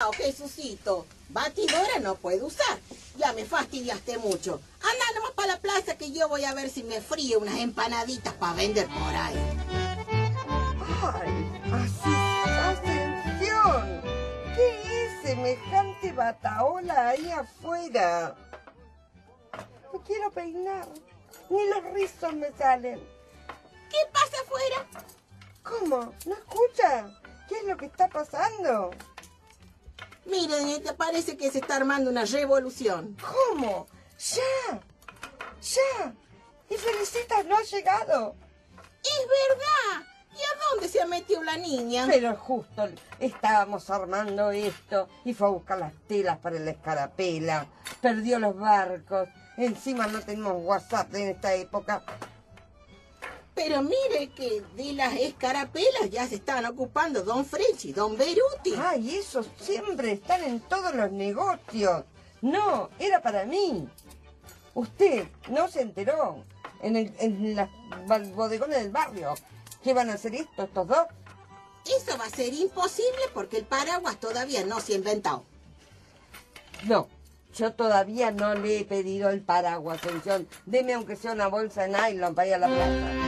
Oh, Jesucito, batidora no puedo usar. Ya me fastidiaste mucho. Anda nomás para la plaza que yo voy a ver si me frío unas empanaditas para vender por ahí. ¡Ay! ¡Ascensión! ¿Qué es semejante bataola ahí afuera? Me quiero peinar. Ni los rizos me salen. ¿Qué pasa afuera? ¿Cómo? ¿No escucha? ¿Qué es lo que está pasando? Miren, te parece que se está armando una revolución. ¿Cómo? ¡Ya! ¡Ya! Y Felicitas no ha llegado. ¡Es verdad! ¿Y a dónde se ha metido la niña? Pero justo estábamos armando esto y fue a buscar las telas para la escarapela. Perdió los barcos. Encima no tenemos WhatsApp en esta época. Pero mire que de las escarapelas ya se estaban ocupando Don French y Don Beruti. Ay, esos siempre están en todos los negocios. No, era para mí. Usted no se enteró en las bodegones del barrio. ¿Qué van a hacer estos dos? Eso va a ser imposible porque el paraguas todavía no se ha inventado. No, yo todavía no le he pedido el paraguas, Ascensión. Deme aunque sea una bolsa de nylon para ir a la plaza.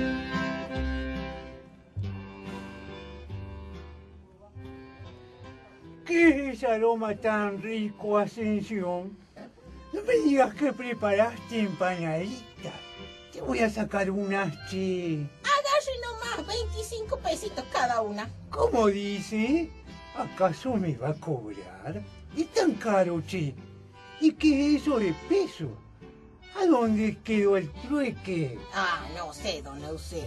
¿Qué es ese aroma tan rico, Ascensión? No me digas que preparaste empanaditas. Te voy a sacar unas, che. Agarre nomás 25 pesitos cada una. ¿Cómo dice? ¿Acaso me va a cobrar? Es tan caro, che. ¿Y qué es eso de peso? ¿A dónde quedó el trueque? Ah, no sé, don Eusebio.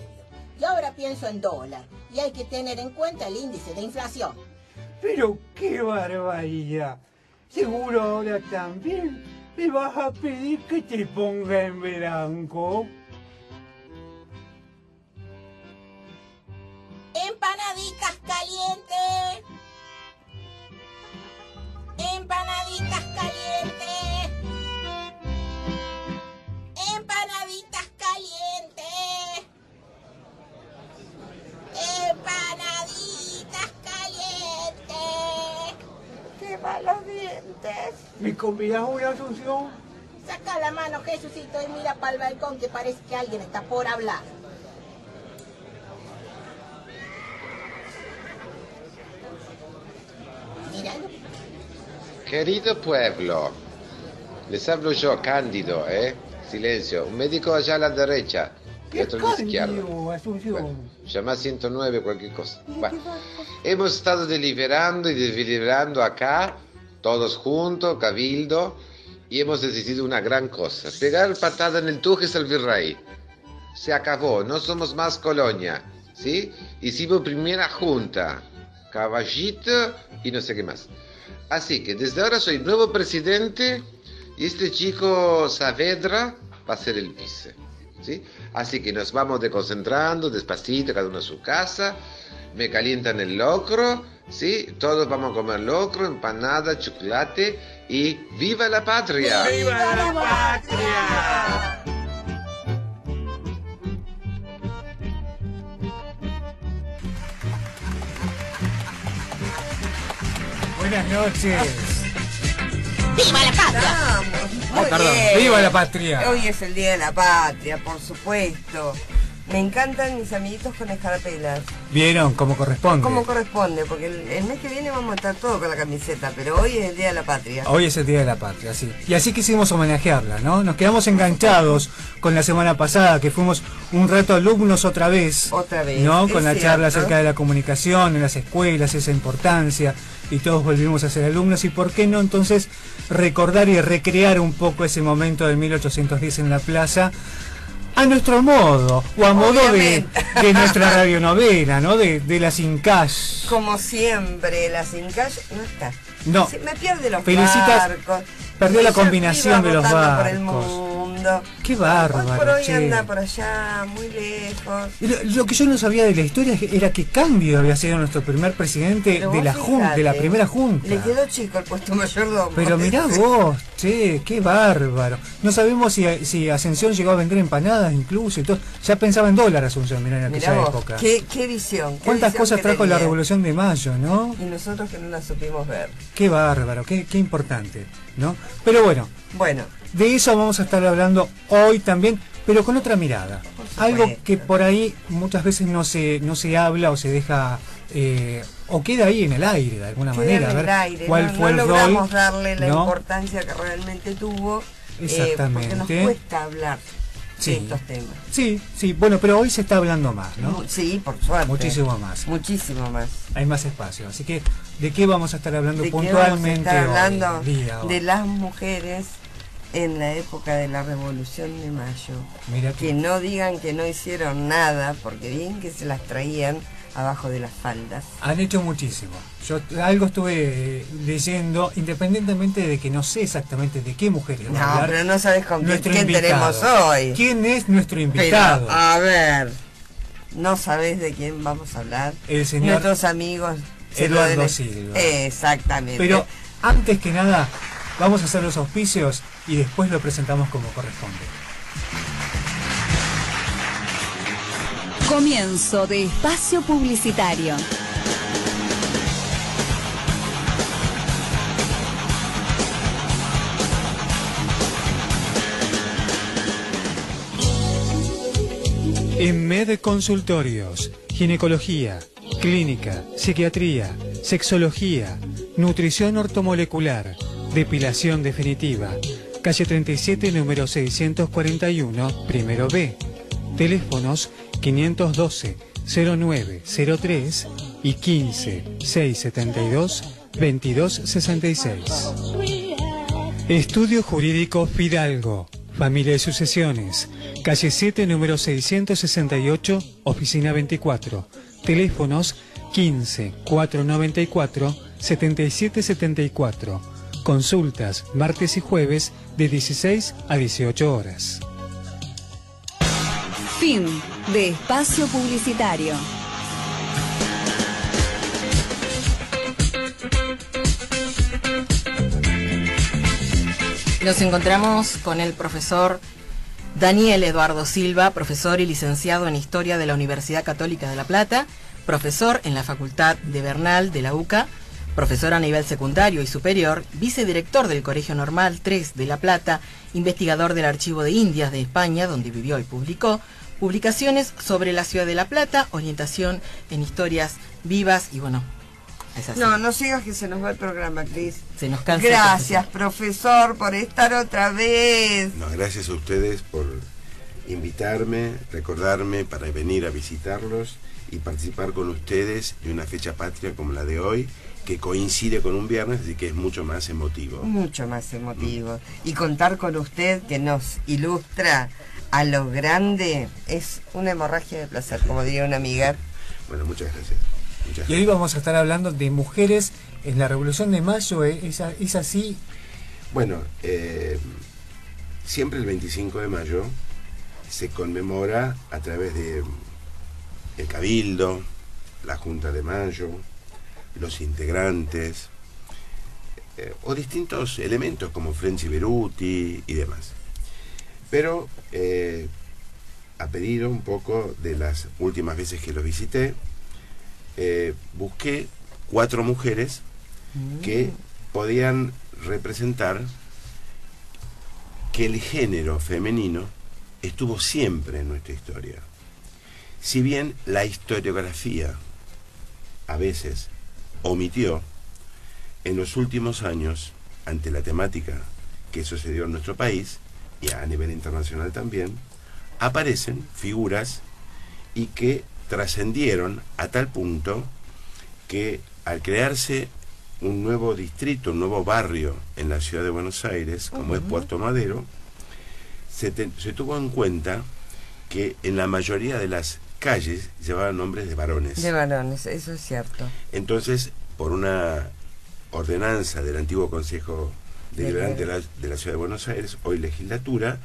Yo ahora pienso en dólar y hay que tener en cuenta el índice de inflación. Pero qué barbaridad. Seguro ahora también me vas a pedir que te ponga en blanco. Empanaditas calientes. Empanaditas calientes. Empanaditas calientes. Empanaditas calientes. ¡Qué malos dientes! ¿Me convidas una, Asunción? Saca la mano, Jesucito, y mira para el balcón que parece que alguien está por hablar. Míralo. Querido pueblo, les hablo yo, Cándido, ¿eh? Silencio. Un médico allá a la derecha y otro a la izquierda. Asunción. Bueno, llama 109, cualquier cosa. Bueno, hemos estado deliberando y deliberando acá, todos juntos, cabildo, y hemos decidido una gran cosa. Pegar patada en el Tujes al virrey. Se acabó, no somos más colonia, ¿sí? Hicimos primera junta, caballito y no sé qué más. Así que desde ahora soy nuevo presidente y este chico Saavedra va a ser el vice, ¿sí? Así que nos vamos desconcentrando despacito, cada uno a su casa. Me calientan el locro, ¿sí? Todos vamos a comer locro, empanada, chocolate y ¡viva la patria! ¡Viva la patria! Buenas noches. ¡Viva la patria! Vamos, muy bien. ¡Viva la patria! Hoy es el Día de la Patria, por supuesto. Me encantan mis amiguitos con escarapelas. ¿Vieron cómo corresponde? Como corresponde, porque el mes que viene vamos a estar todos con la camiseta, pero hoy es el Día de la Patria. Hoy es el Día de la Patria, sí. Y así quisimos homenajearla, ¿no? Nos quedamos enganchados con la semana pasada, que fuimos un rato alumnos otra vez. Otra vez, ¿no? es Con la charla cierto. acerca de la comunicación en las escuelas, esa importancia, y todos volvimos a ser alumnos. ¿Y por qué no entonces recordar y recrear un poco ese momento de 1810 en la plaza? A nuestro modo, o a modo de nuestra radionovela, ¿no? De la Sincash. Como siempre, la Sincash no está. No. Me pierde los Felicitas, barcos. perdió la Ella combinación iba de los rotando por el barcos. mundo mundo. Qué bárbaro, Hoy por hoy che. anda por allá, muy lejos. Lo que yo no sabía de la historia era que Cándido había sido nuestro primer presidente Pero de vos la junta, de la fijate, primera junta. Le quedó chico el puesto mayordomo. Pero mirá vos, che, qué bárbaro. No sabemos si Ascensión llegó a vender empanadas incluso y todo. Ya pensaba en dólar Asunción, mirá, en aquella Mirá vos, época. qué visión. Qué ¿Cuántas visión cosas que trajo la tenía. Revolución de Mayo, no? Y nosotros que no la supimos ver. Qué bárbaro, qué importante, ¿no? Pero bueno, Bueno, de eso vamos a estar hablando hoy también, pero con otra mirada. supuesto. Algo que por ahí muchas veces no se habla o se deja o queda ahí en el aire de alguna queda manera. en A el ver aire. cuál No fue el logramos rol, darle la ¿no? importancia que realmente tuvo. Exactamente. Porque nos cuesta hablar Sí. de estos temas. Sí, bueno, pero hoy se está hablando más, ¿no? Sí, por suerte. Muchísimo más. Muchísimo más. Hay más espacio. Así que, ¿de qué vamos a estar hablando ¿De qué puntualmente vamos a estar hablando? hoy, el día, hoy? De las mujeres en la época de la Revolución de Mayo. Mira Que no digan que no hicieron nada, porque bien que se las traían abajo de las faldas. han hecho muchísimo. Yo algo estuve leyendo, independientemente de que no sé exactamente de qué mujeres va a No, hablar. pero no sabes con Nuestro quién invitado. tenemos hoy. ¿Quién es nuestro Pero, invitado? a ver, no sabes de quién vamos a hablar. El señor Nuestros amigos se lo Eduardo deben- Silva. Exactamente. Pero antes que nada, vamos a hacer los auspicios y después lo presentamos como corresponde. Comienzo de espacio publicitario. En Med Consultorios, ginecología, clínica, psiquiatría, sexología, nutrición ortomolecular, depilación definitiva. Calle 37, número 641, primero B. Teléfonos 512-0903 y 15-672-2266. Estudio Jurídico Fidalgo. Familia y Sucesiones. Calle 7, número 668, oficina 24. Teléfonos 15-494-7774. Consultas martes y jueves de 16 a 18 horas. Fin de espacio publicitario. Nos encontramos con el profesor Daniel Eduardo Silva, profesor y licenciado en Historia de la Universidad Católica de La Plata, profesor en la Facultad de Bernal de la UCA, profesor a nivel secundario y superior, vicedirector del Colegio Normal 3 de La Plata, investigador del Archivo de Indias de España, donde vivió y publicó, publicaciones sobre la ciudad de La Plata, orientación en historias vivas y bueno, es así. No sigas que se nos va el programa, Cris. Se nos cansa. Gracias, profesor, por estar otra vez. No, gracias a ustedes por invitarme, recordarme para venir a visitarlos y participar con ustedes de una fecha patria como la de hoy, que coincide con un viernes, así que es mucho más emotivo. Mucho más emotivo. Y contar con usted, que nos ilustra a lo grande, es una hemorragia de placer, como diría una amiga. Bueno, muchas gracias. Muchas Y hoy vamos a estar hablando de mujeres en la Revolución de Mayo. ¿Es así? Bueno, siempre el 25 de mayo se conmemora a través de el Cabildo, la Junta de Mayo, los integrantes o distintos elementos como French y Beruti y demás. Pero a pedido un poco de las últimas veces que los visité, busqué 4 mujeres que podían representar que el género femenino estuvo siempre en nuestra historia. Si bien la historiografía a veces omitió, en los últimos años, ante la temática que sucedió en nuestro país y a nivel internacional también, aparecen figuras y que trascendieron a tal punto que al crearse un nuevo distrito, un nuevo barrio en la ciudad de Buenos Aires, como es Puerto Madero, se tuvo en cuenta que en la mayoría de las calles llevaban nombres de varones. De varones, eso es cierto. Entonces, por una ordenanza del antiguo Consejo Deliberante de la Ciudad de Buenos Aires, hoy legislatura,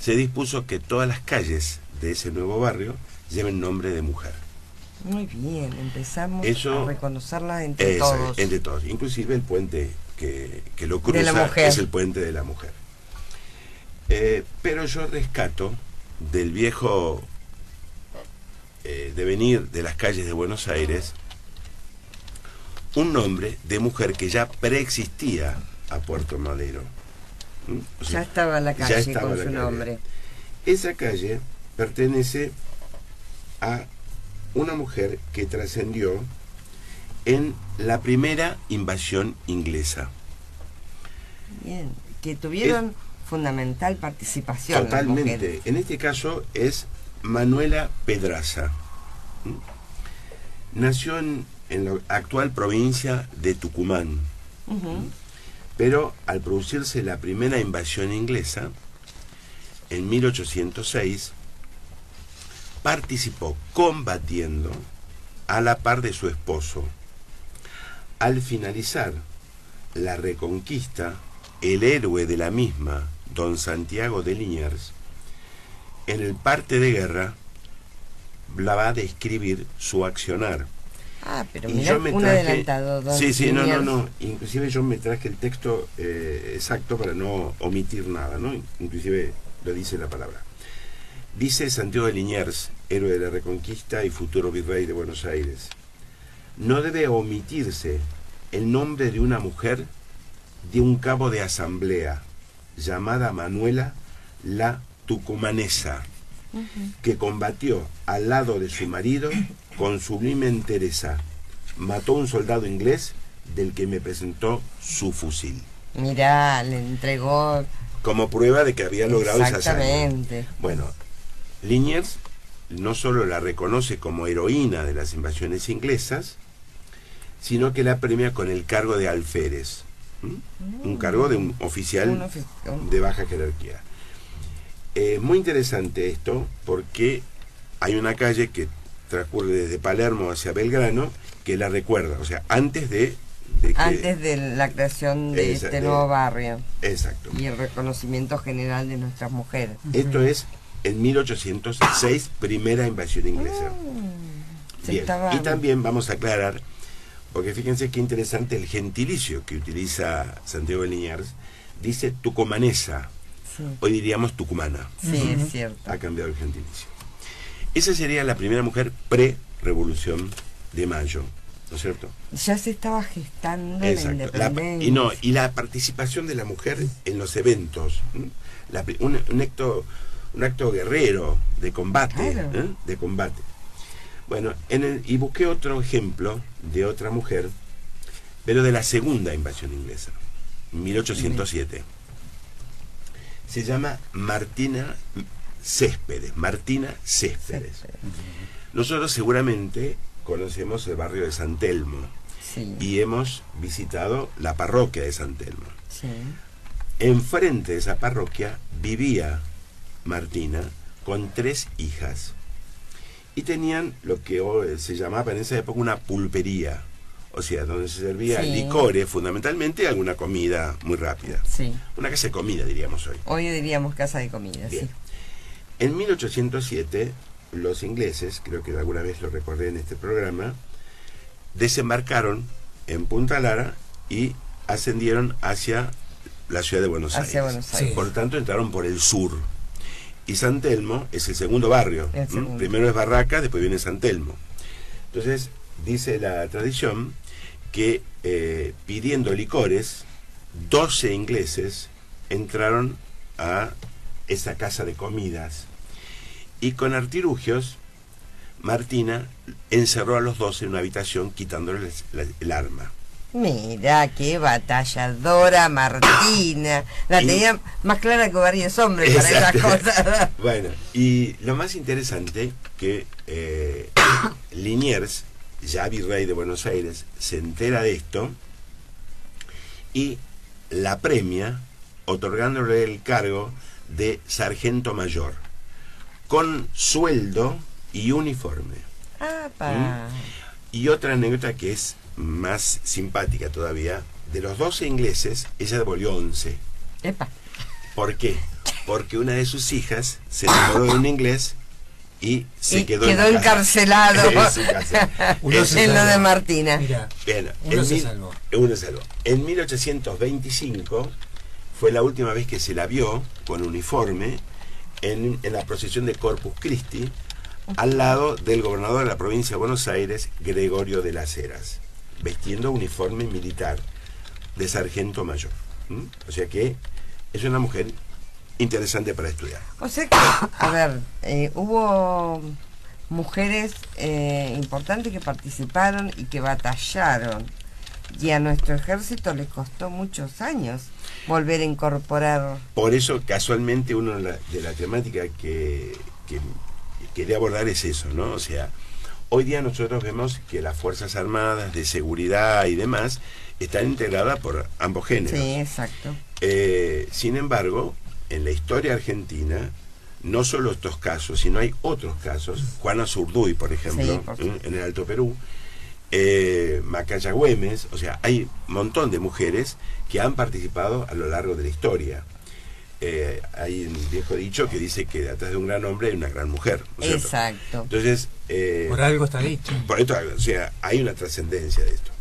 se dispuso que todas las calles de ese nuevo barrio lleven nombre de mujer. Muy bien, empezamos Eso, a reconocerla entre todos. Entre todos, inclusive el puente que lo cruza De la mujer. es el puente de la mujer. Pero yo rescato del viejo devenir de las calles de Buenos Aires un nombre de mujer que ya preexistía a Puerto Madero. O sea, Ya estaba la ya calle estaba con la su calle. nombre. Esa calle pertenece a una mujer que trascendió en la primera invasión inglesa. Bien, que tuvieron fundamental participación las mujeres. Totalmente. En este caso es Manuela Pedraza. Nació en la actual provincia de Tucumán. Pero al producirse la primera invasión inglesa, en 1806, participó combatiendo a la par de su esposo. Al finalizar la reconquista, el héroe de la misma, don Santiago de Liniers, en el parte de guerra, la va a describir su accionar. Ah, pero Y mira, yo me un traje- adelantado, don Sí, Liniers. no. Inclusive yo me traje el texto exacto para no omitir nada, ¿no? Inclusive lo dice la palabra. Dice Santiago de Liniers, héroe de la Reconquista y futuro virrey de Buenos Aires: no debe omitirse el nombre de una mujer de un cabo de asamblea llamada Manuela la Tucumanesa, que combatió al lado de su marido con sublime entereza. Mató a un soldado inglés del que me presentó su fusil, Mirá, le entregó como prueba de que había logrado esa hazaña. exactamente. Bueno, Liniers no solo la reconoce como heroína de las invasiones inglesas, sino que la premia con el cargo de alférez, un cargo de un oficial de baja jerarquía. Muy interesante esto, porque hay una calle que transcurre desde Palermo hacia Belgrano que la recuerda, o sea, antes de que... Antes de la creación de este nuevo barrio. Exacto. Y el reconocimiento general de nuestras mujeres. Esto es en 1806, primera invasión inglesa. Bien. Y también vamos a aclarar, porque fíjense qué interesante el gentilicio que utiliza Santiago de Liniers. Dice tucumanesa, Sí. hoy diríamos tucumana. Sí, es cierto. Ha cambiado el gentilicio. Esa sería la primera mujer pre-revolución de mayo, ¿no es cierto? Ya se estaba gestando la independencia. Y la participación de la mujer en los eventos, un acto guerrero de combate, Claro. de combate. Bueno, y busqué otro ejemplo de otra mujer, pero de la segunda invasión inglesa, 1807. Se llama Martina Céspedes. Nosotros seguramente conocemos el barrio de San Telmo, Sí. y hemos visitado la parroquia de San Telmo. Sí. Enfrente de esa parroquia vivía Martina con 3 hijas, y tenían lo que se llamaba en esa época una pulpería, o sea, donde se servía Sí. licores, fundamentalmente, alguna comida muy rápida. Sí. Una casa de comida, diríamos hoy. Hoy diríamos casa de comida, Bien. sí. En 1807, los ingleses, creo que alguna vez lo recordé en este programa, desembarcaron en Punta Lara y ascendieron hacia la ciudad de Buenos Hacia Aires. Buenos Aires. Por lo tanto, entraron por el sur. Y San Telmo es el segundo barrio. El segundo. Primero es Barracas, después viene San Telmo. Entonces, dice la tradición que pidiendo licores, 12 ingleses entraron a esa casa de comidas, y con artilugios Martina encerró a los 12 en una habitación, quitándoles el arma. Mira, qué batalladora Martina. La tenía más clara que varios hombres para esas Exacto. cosas. Bueno, y lo más interesante que Liniers, ya virrey de Buenos Aires, se entera de esto y la premia otorgándole el cargo de sargento mayor, con sueldo y uniforme. ¡Apa! Y otra anécdota que es más simpática todavía: de los 12 ingleses, ella devolvió 11. Epa. ¿Por qué? porque una de sus hijas se enamoró de un inglés y se quedó encarcelado en su casa. en lo de Martina. Mirá, Bien, uno se salvó. Uno se salvó. En 1825 fue la última vez que se la vio con uniforme en la procesión de Corpus Christi, al lado del gobernador de la provincia de Buenos Aires, Gregorio de las Heras, vestiendo uniforme militar de sargento mayor. O sea que es una mujer interesante para estudiar. O sea que, a ver, hubo mujeres importantes que participaron y que batallaron, y a nuestro ejército les costó muchos años volver a incorporar. Por eso, casualmente, uno de la temática que quería abordar es eso, ¿no? O sea, hoy día nosotros vemos que las Fuerzas Armadas de seguridad y demás están integradas por ambos géneros. Sí, exacto. Sin embargo, en la historia argentina, no solo estos casos, sino hay otros casos. Juana Zurduy, por ejemplo, sí, en el Alto Perú, Macaya Güemes, o sea, hay un montón de mujeres que han participado a lo largo de la historia. Hay un viejo dicho que dice que detrás de un gran hombre hay una gran mujer, ¿no es cierto? Exacto. Entonces, por algo está dicho. Por esto, o sea, hay una trascendencia de esto.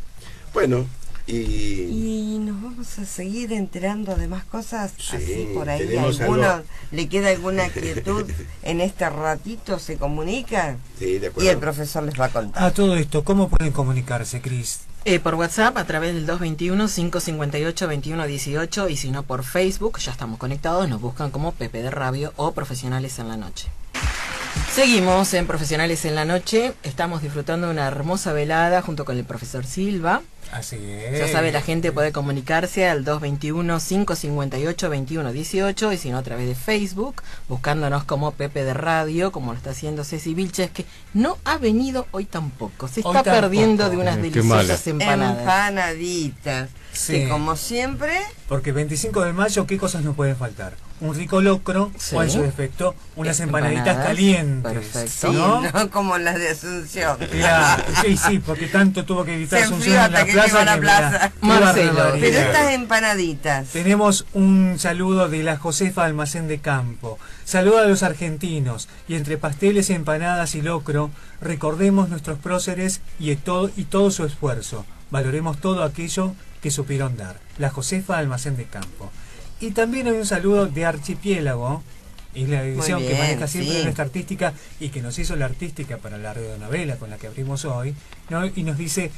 Bueno, y nos vamos a seguir enterando de más cosas, sí, así por ahí. ¿Alguno le queda alguna quietud en este ratito? ¿Se comunica? Sí, de acuerdo. Y el profesor les va a contar. A todo esto, ¿cómo pueden comunicarse, Cris? Por WhatsApp a través del 221-558-2118, y si no por Facebook, ya estamos conectados, nos buscan como Pepe de Radio o Profesionales en la Noche. Seguimos en Profesionales en la Noche, estamos disfrutando de una hermosa velada junto con el profesor Silva. Así es. Ya sabe, la gente puede comunicarse al 221-558-2118, y si no a través de Facebook, buscándonos como Pepe de Radio, como lo está haciendo Ceci Vilches, que no ha venido hoy tampoco. Se está perdiendo de unas deliciosas empanadas. Empanaditas. Sí. Que como siempre... Porque 25 de mayo, ¿qué cosas nos pueden faltar? Un rico locro, sí, o en su defecto, unas empanaditas calientes. Perfecto. ¿No? Sí, no como las de Asunción. Claro, sí, porque tanto tuvo que evitar Asunción en la plaza. Marcelo, pero estas empanaditas. Tenemos un saludo de la Josefa Almacén de Campo. Saludo a los argentinos, y entre pasteles, empanadas y locro, recordemos nuestros próceres y todo su esfuerzo. Valoremos todo aquello que supieron dar. La Josefa Almacén de Campo. Y también hay un saludo de Archipiélago, y la edición que maneja siempre nuestra artística y que nos hizo la artística para la radionovela con la que abrimos hoy, ¿no? Y nos dice: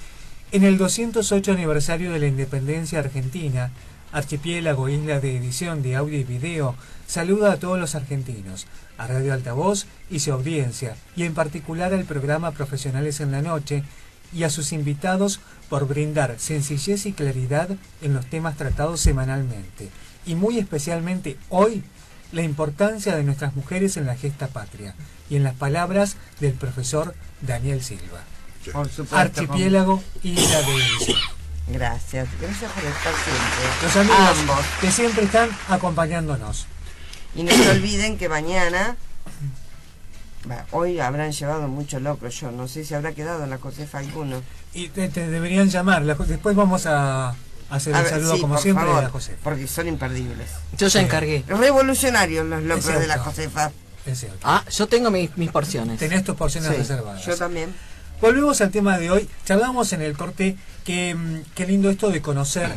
en el 208 aniversario de la independencia argentina, Archipiélago, isla de edición de audio y video, saluda a todos los argentinos, a Radio Altavoz y su audiencia, y en particular al programa Profesionales en la Noche, y a sus invitados por brindar sencillez y claridad en los temas tratados semanalmente, y muy especialmente hoy, la importancia de nuestras mujeres en la gesta patria, y en las palabras del profesor Daniel Silva. Por supuesto. Archipiélago, isla de edición. Gracias por estar siempre. Los amigos ambos que siempre están acompañándonos. Y no se olviden que mañana, hoy habrán llevado mucho locro, yo no sé si habrá quedado en la Josefa alguno. Y te deberían llamar, después vamos a hacer el saludo, sí, como siempre, favor, de la Josefa. Porque son imperdibles. Yo ya encargué. Revolucionarios los locros de la Josefa. Es cierto. Yo tengo mis porciones. Tenés tus porciones reservadas. Yo también. Volvemos al tema de hoy. Charlamos en el corte que qué lindo esto de conocer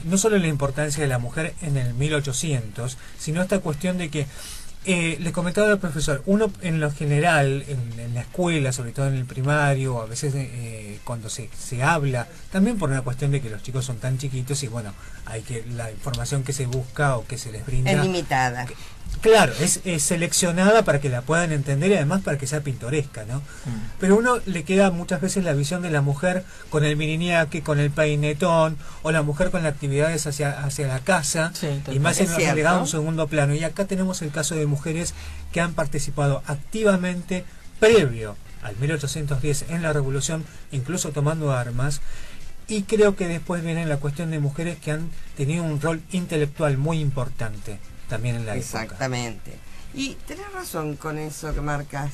no solo la importancia de la mujer en el 1800, sino esta cuestión de que le comentaba al profesor, uno en lo general, en la escuela, sobre todo en el primario, a veces cuando se habla, también por una cuestión de que los chicos son tan chiquitos y bueno, la información que se busca o que se les brinda es limitada. Claro, es seleccionada para que la puedan entender y además para que sea pintoresca, ¿no? Pero uno le queda muchas veces la visión de la mujer con el miriñaque, con el peinetón, o la mujer con las actividades hacia la casa, y más en relegado a un segundo plano. Y acá tenemos el caso de mujeres que han participado activamente previo al 1810 en la Revolución, incluso tomando armas, y creo que después viene la cuestión de mujeres que han tenido un rol intelectual muy importante también en la época. Exactamente. Y tenés razón con eso que marcas.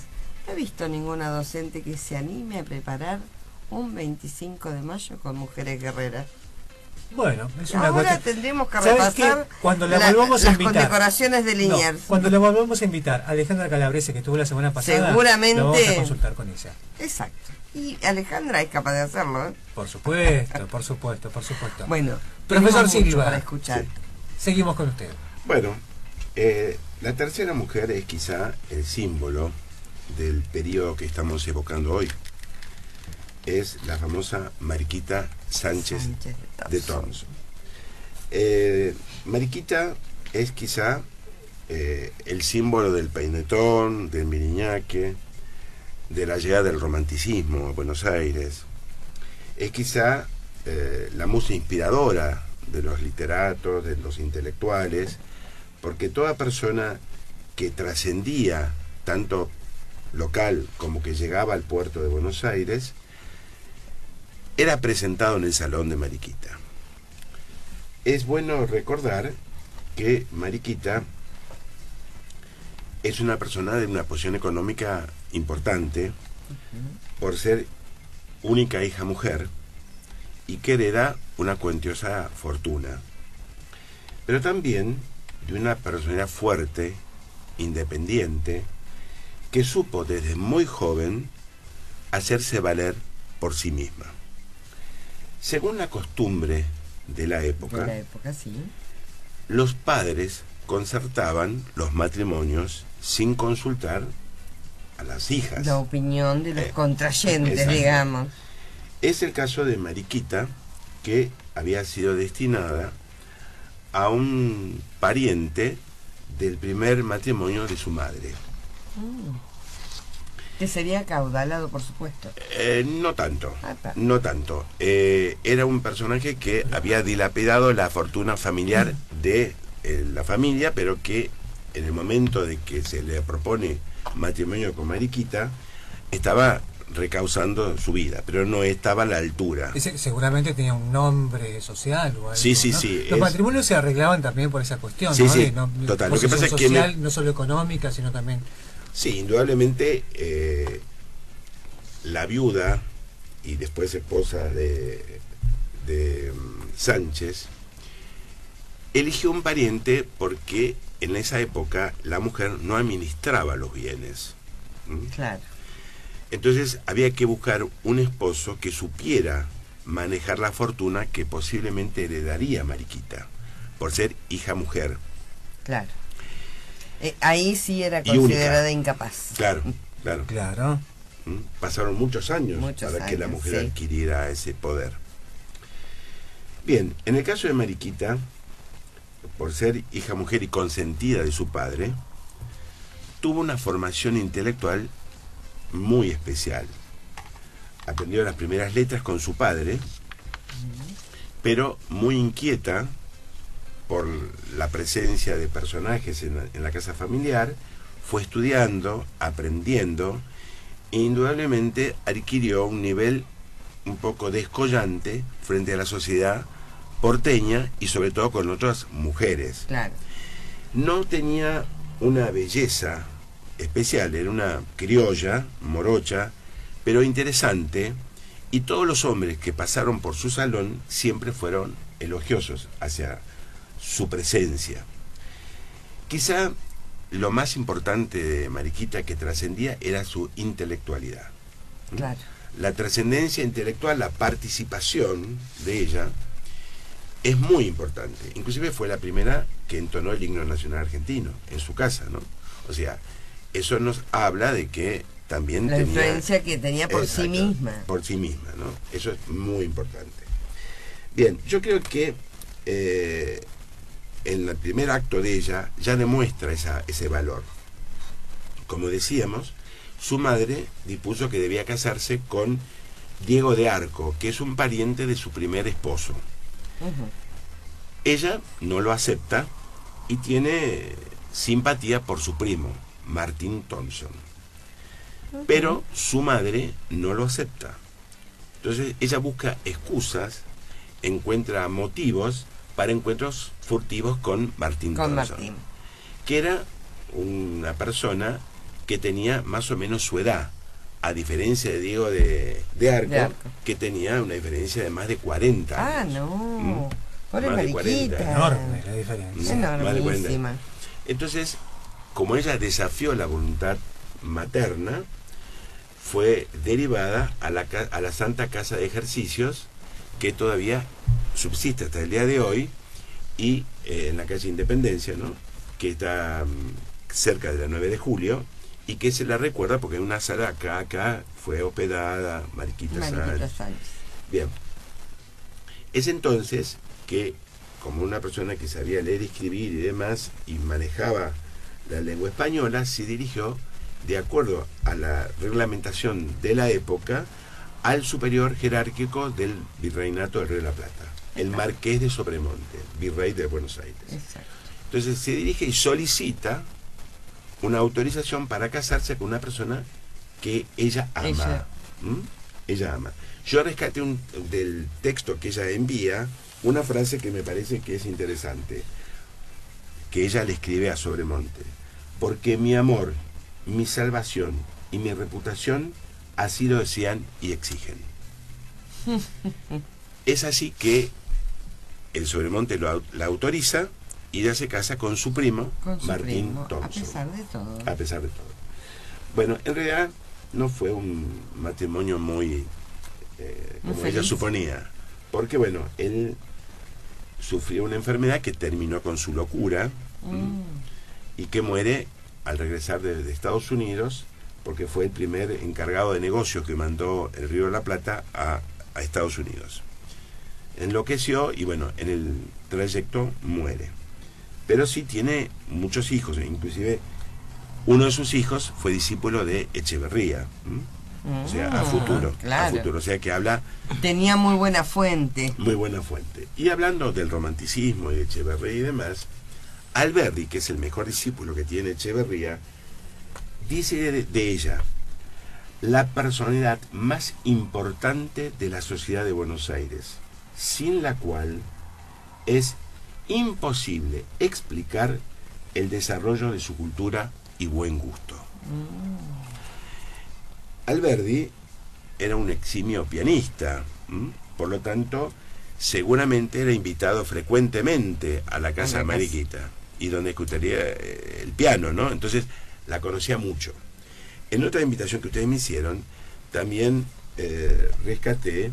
No he visto ninguna docente que se anime a preparar un 25 de mayo con mujeres guerreras. Bueno, es una Ahora cuestión. tendremos que ¿Sabes repasar qué? Cuando la volvamos a las invitar, condecoraciones de Liniers. no, cuando la volvamos a invitar, Alejandra Calabrese, que estuvo la semana pasada, seguramente lo vamos a consultar con ella. Exacto. Y Alejandra es capaz de hacerlo, ¿eh? Por supuesto, por supuesto, por supuesto. Bueno, profesor tenemos mucho Silva, para escuchar. seguimos con usted. Bueno, la tercera mujer es quizá el símbolo del periodo que estamos evocando hoy. Es la famosa Mariquita Sánchez de Thompson. Mariquita es quizá el símbolo del peinetón, del miriñaque, de la llegada del romanticismo a Buenos Aires. Es quizá la musa inspiradora de los literatos, de los intelectuales, porque toda persona que trascendía, tanto local como que llegaba al puerto de Buenos Aires, era presentado en el Salón de Mariquita. Es bueno recordar que Mariquita es una persona de una posición económica importante, por ser única hija mujer, y que hereda una cuantiosa fortuna, pero también de una personalidad fuerte, independiente, que supo desde muy joven hacerse valer por sí misma. Según la costumbre de la época, Sí. los padres concertaban los matrimonios sin consultar a las hijas. La opinión de los contrayentes, exacto. digamos. Es el caso de Mariquita, que había sido destinada a un pariente del primer matrimonio de su madre. Que sería acaudalado, por supuesto. No tanto, Apa. no tanto. Era un personaje que había dilapidado la fortuna familiar de la familia, pero que en el momento de que se le propone matrimonio con Mariquita, estaba recausando su vida, pero no estaba a la altura. Ese seguramente tenía un nombre social o algo, Sí, sí, ¿no? sí. Los matrimonios se arreglaban también por esa cuestión, Sí, ¿no? sí, De no- total. Lo que posición pasa es que social, no solo económica, sino también... Sí, indudablemente la viuda y después esposa de Sánchez eligió un pariente porque en esa época la mujer no administraba los bienes. Claro. Entonces había que buscar un esposo que supiera manejar la fortuna que posiblemente heredaría Mariquita, por ser hija mujer. Claro. Ahí sí era Y única. considerada incapaz. Claro, claro. Claro. Pasaron muchos años para que la años, mujer sí. adquiriera ese poder. Bien, en el caso de Mariquita, por ser hija mujer y consentida de su padre, tuvo una formación intelectual muy especial. Aprendió las primeras letras con su padre, pero muy inquieta por la presencia de personajes en la casa familiar, fue estudiando, aprendiendo, e indudablemente adquirió un nivel un poco descollante frente a la sociedad porteña y sobre todo con otras mujeres. Claro. No tenía una belleza especial, era una criolla, morocha, pero interesante, y todos los hombres que pasaron por su salón siempre fueron elogiosos hacia su presencia. Quizá lo más importante de Mariquita que trascendía era su intelectualidad. Claro. La trascendencia intelectual, la participación de ella es muy importante. Inclusive fue la primera que entonó el himno nacional argentino en su casa, ¿no? O sea, eso nos habla de que también La tenía... influencia que tenía por sí Exacto, misma. por sí misma, ¿no? Eso es muy importante. Bien, yo creo que en el primer acto de ella ya demuestra ese valor. Como decíamos, su madre dispuso que debía casarse con Diego de Arco, que es un pariente de su primer esposo. Ella no lo acepta y tiene simpatía por su primo, Martín Thompson. Pero su madre no lo acepta. Entonces ella busca excusas, encuentra motivos para encuentros furtivos con Martín Thompson, que era una persona que tenía más o menos su edad, a diferencia de Diego de Arco, que tenía una diferencia de más de 40 años. No. Pobre Más de 40. Mariquita. Enorme la diferencia. Más de 40. Enormísima. Entonces, como ella desafió la voluntad materna, fue derivada a la Santa Casa de Ejercicios, que todavía subsiste hasta el día de hoy, y en la calle Independencia, ¿no? Que está cerca de la 9 de julio, y que se la recuerda porque en una sala acá fue hospedada Mariquita Sáenz. Bien. Es entonces que, como una persona que sabía leer y escribir y demás, y manejaba la lengua española, se dirigió, de acuerdo a la reglamentación de la época, al superior jerárquico del Virreinato del Río de la Plata, el Marqués de Sobremonte, virrey de Buenos Aires. Exacto. Entonces se dirige y solicita una autorización para casarse con una persona que ella ama. Ella ama. Yo rescaté del texto que ella envía una frase que me parece que es interesante, que ella le escribe a Sobremonte: porque mi amor, mi salvación y mi reputación así lo desean y exigen. Es así que el Sobremonte la autoriza y ella se casa con su primo, Martín Thompson. A pesar de todo. A pesar de todo. Bueno, en realidad no fue un matrimonio muy como ella suponía, porque bueno, él sufrió una enfermedad que terminó con su locura y que muere al regresar de Estados Unidos, porque fue el primer encargado de negocios que mandó el Río de la Plata a Estados Unidos. Enloqueció y bueno, en el trayecto muere. Pero sí tiene muchos hijos, inclusive uno de sus hijos fue discípulo de Echeverría. O sea, a futuro, claro. A futuro, o sea que habla... Tenía muy buena fuente. Muy buena fuente. Y hablando del romanticismo y de Echeverría y demás, Alberdi, que es el mejor discípulo que tiene Echeverría, dice de ella: la personalidad más importante de la sociedad de Buenos Aires, sin la cual es imposible explicar el desarrollo de su cultura y buen gusto. Alberdi era un eximio pianista, por lo tanto, seguramente era invitado frecuentemente a la casa de Mariquita, y donde escucharía el piano, ¿no? Entonces, la conocía mucho. En otra invitación que ustedes me hicieron, también rescaté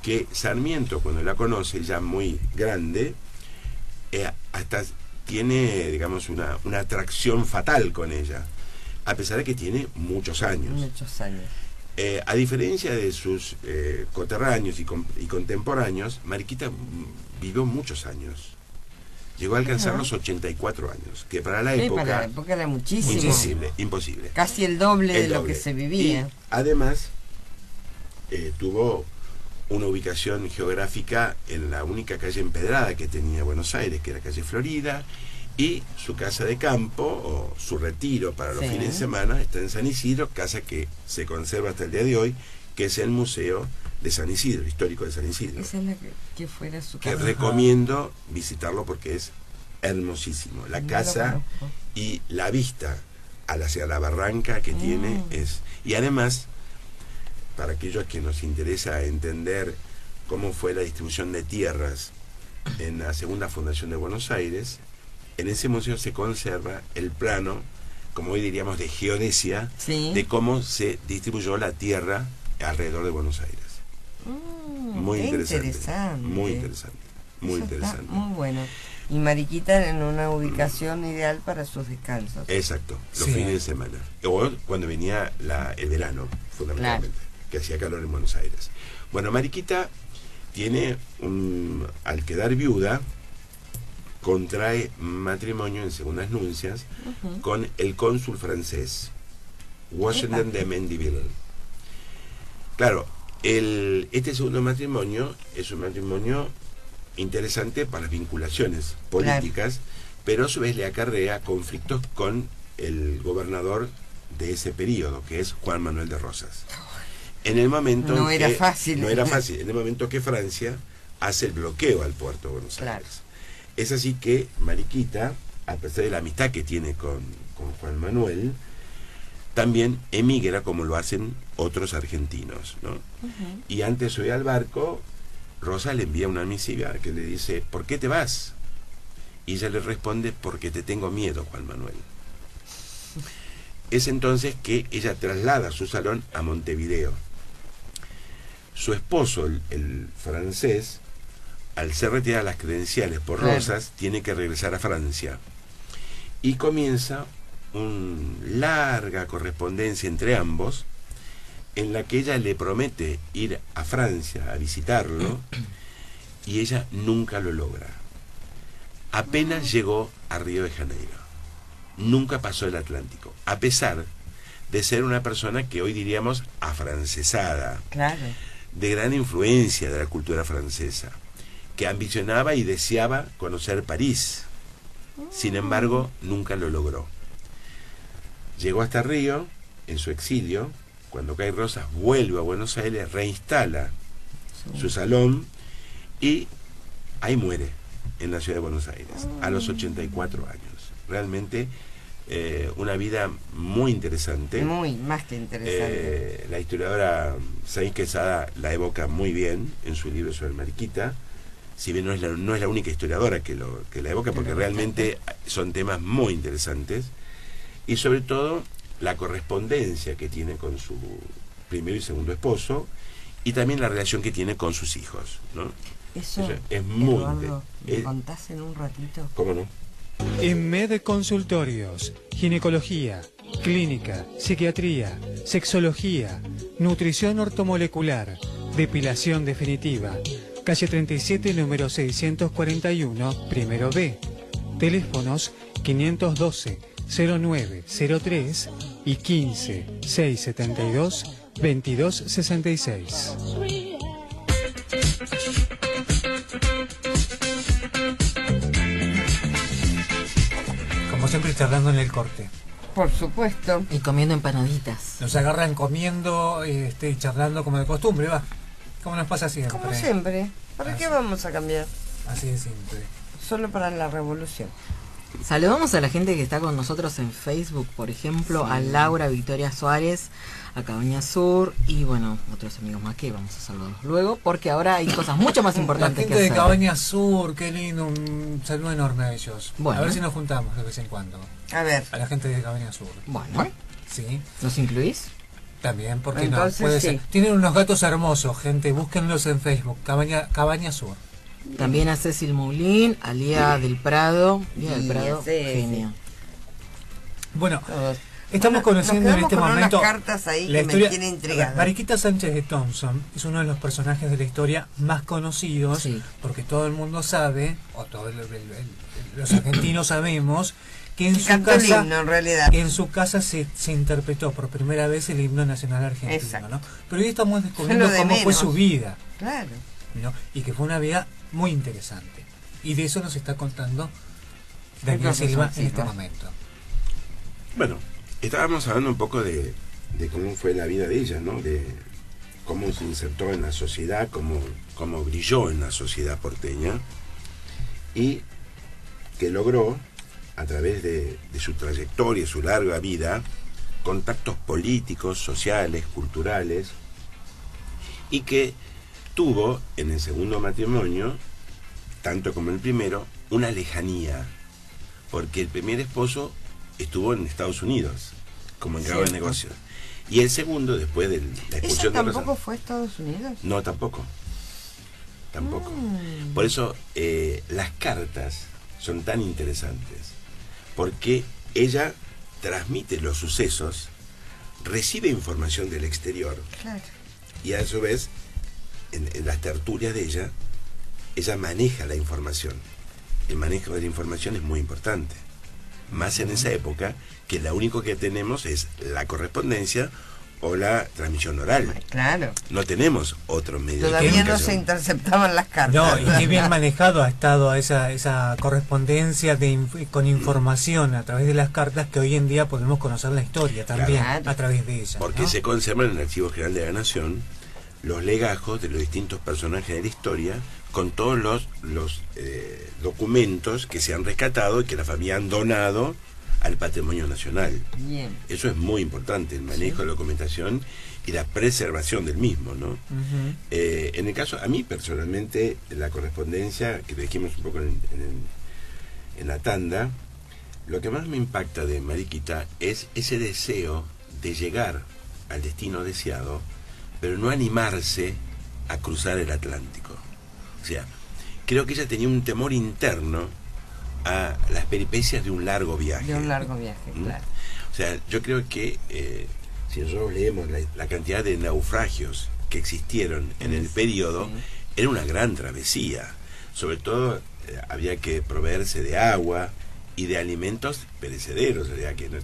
que Sarmiento, cuando la conoce, ya muy grande, hasta tiene, digamos, una atracción fatal con ella, a pesar de que tiene muchos años. Muchos años. A diferencia de sus coterráneos y contemporáneos, Mariquita vivió muchos años. Llegó a alcanzar los 84 años, que para la época... para la época era muchísimo. Imposible. Casi el doble de lo que se vivía. Y además, tuvo una ubicación geográfica en la única calle empedrada que tenía Buenos Aires, que era calle Florida, y su casa de campo, o su retiro para los fines de semana, está en San Isidro, casa que se conserva hasta el día de hoy, que es el Museo de San Isidro, histórico de San Isidro. Esa es la que fuera su que casa. recomiendo visitarlo porque es hermosísimo. La casa y la vista hacia la barranca que tiene es... Y además, para aquellos que nos interesa entender cómo fue la distribución de tierras en la segunda fundación de Buenos Aires, en ese museo se conserva el plano, como hoy diríamos, de geodesia, de cómo se distribuyó la tierra alrededor de Buenos Aires. Muy interesante. Muy interesante. Muy interesante. Muy bueno. Y Mariquita en una ubicación ideal para sus descansos. Exacto, los fines de semana. O cuando venía el verano, fundamentalmente, que hacía calor en Buenos Aires. Bueno, Mariquita tiene al quedar viuda, contrae matrimonio en segundas nupcias con el cónsul francés, Washington de Mendiville. Claro, este segundo matrimonio es un matrimonio interesante para las vinculaciones políticas, pero a su vez le acarrea conflictos con el gobernador de ese periodo, que es Juan Manuel de Rosas. En el momento no era fácil. En el momento que Francia hace el bloqueo al puerto de Buenos Aires. Es así que Mariquita, a pesar de la amistad que tiene con Juan Manuel, también emigra como lo hacen otros argentinos, ¿no? Y antes de subir al barco, Rosa le envía una misiva que le dice, ¿por qué te vas? Y ella le responde, porque te tengo miedo, Juan Manuel. Es entonces que ella traslada su salón a Montevideo. Su esposo, el francés, al ser retiradas las credenciales por Rosas, tiene que regresar a Francia. Y comienza una larga correspondencia entre ambos, en la que ella le promete ir a Francia a visitarlo, y ella nunca lo logra. Apenas llegó a Río de Janeiro. Nunca pasó el Atlántico, a pesar de ser una persona que hoy diríamos afrancesada, de gran influencia de la cultura francesa, que ambicionaba y deseaba conocer París. Sin embargo, nunca lo logró. Llegó hasta Río, en su exilio. Cuando cae Rosas, vuelve a Buenos Aires, reinstala su salón y ahí muere, en la ciudad de Buenos Aires, a los 84 años. Realmente una vida muy interesante. Muy, más que interesante. La historiadora Sáenz Quesada la evoca muy bien en su libro sobre Mariquita, si bien no es la única historiadora que la evoca, porque realmente son temas muy interesantes, y sobre todo la correspondencia que tiene con su primero y segundo esposo, y también la relación que tiene con sus hijos, ¿no? Eso es muy... Eduardo, ¿me contás en un ratito? ¿Cómo no? INMED Consultorios, ginecología, clínica, psiquiatría, sexología, nutrición ortomolecular, depilación definitiva. Calle 37, número 641, primero B. Teléfonos 512-0903 y 15-672-2266. Como siempre, charlando en el corte. Por supuesto. Y comiendo empanaditas. Nos agarran comiendo y charlando como de costumbre, va. Como nos pasa siempre. Como siempre. ¿Para qué vamos a cambiar? Así de simple. Solo para la revolución. Saludamos a la gente que está con nosotros en Facebook, por ejemplo, a Laura Victoria Suárez, a Cabaña Sur y bueno, otros amigos más que vamos a saludarlos luego, porque ahora hay cosas mucho más importantes la que gente hacer. de Cabaña Sur, qué lindo, un saludo enorme a ellos. Bueno. A ver si nos juntamos de vez en cuando. A ver. A la gente de Cabaña Sur. Bueno. Sí. ¿Nos incluís? También, porque entonces, no, puede sí. ser. Tienen unos gatos hermosos, gente, búsquenlos en Facebook, Cabaña Sur. También a Cecil Moulin, a Lía del Prado. Lía del Prado, sí, genio. Bueno, Todos. estamos conociendo en este con momento unas cartas ahí la que historia. me tiene intrigada. Mariquita Sánchez de Thompson es uno de los personajes de la historia más conocidos, Sí. porque todo el mundo sabe, o todos los argentinos sabemos, que en su Cantó el casa, himno, en realidad. se interpretó por primera vez el himno nacional argentino, Exacto. ¿no? Pero hoy estamos descubriendo Lo de cómo fue menos. su vida, Claro. ¿no? Y que fue una vida muy interesante. Y de eso nos está contando Daniel profesor Silva en Silva. este momento. Bueno, estábamos hablando un poco de cómo fue la vida de ella, ¿no? De cómo se insertó en la sociedad, cómo brilló en la sociedad porteña, y que logró, a través de su trayectoria, su larga vida, contactos políticos, sociales, culturales, y que tuvo en el segundo matrimonio, tanto como el primero, una lejanía, porque el primer esposo estuvo en Estados Unidos como encargado de negocios, y el segundo, después de la ¿Ella expulsión de tampoco Rosa, fue a Estados Unidos? no, tampoco. Por eso las cartas son tan interesantes, porque ella transmite los sucesos, recibe información del exterior, Claro. y a su vez en las tertulias de ella maneja la información. El manejo de la información es muy importante, más en esa época, que lo único que tenemos es la correspondencia o la transmisión oral. Claro. No tenemos otro medio de Todavía no se comunicación. interceptaban las cartas. No, y qué bien manejado ha estado esa correspondencia con información a través de las cartas, que hoy en día podemos conocer la historia también Claro. a través de ellas. Porque ¿no? se conservan en el Archivo General de la Nación los legajos de los distintos personajes de la historia, con todos los documentos que se han rescatado y que la familia han donado al patrimonio nacional. Bien. Eso es muy importante, el manejo de la documentación y la preservación del mismo, ¿no? En el caso, a mí personalmente, la correspondencia, que dijimos un poco en la tanda, lo que más me impacta de Mariquita es ese deseo de llegar al destino deseado, pero no animarse a cruzar el Atlántico. O sea, creo que ella tenía un temor interno a las peripecias de un largo viaje. De un largo viaje, claro. O sea, yo creo que si nosotros leemos la cantidad de naufragios que existieron en el periodo, era una gran travesía. Sobre todo había que proveerse de agua y de alimentos perecederos, o sea, que no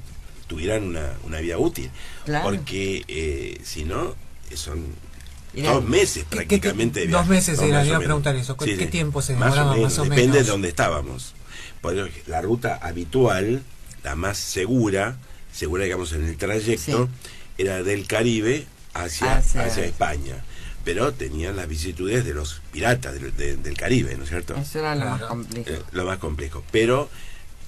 tuvieran una vida útil. Claro. Porque si no, son 2 meses prácticamente de viaje. 2 meses, iba a preguntar eso. ¿Qué tiempo se demoraba más o menos? Depende de dónde estábamos. La ruta habitual, la más segura digamos en el trayecto, era del Caribe hacia España, pero tenían las vicisitudes de los piratas del Caribe, ¿no es cierto? Eso era lo más complejo. Lo más complejo, pero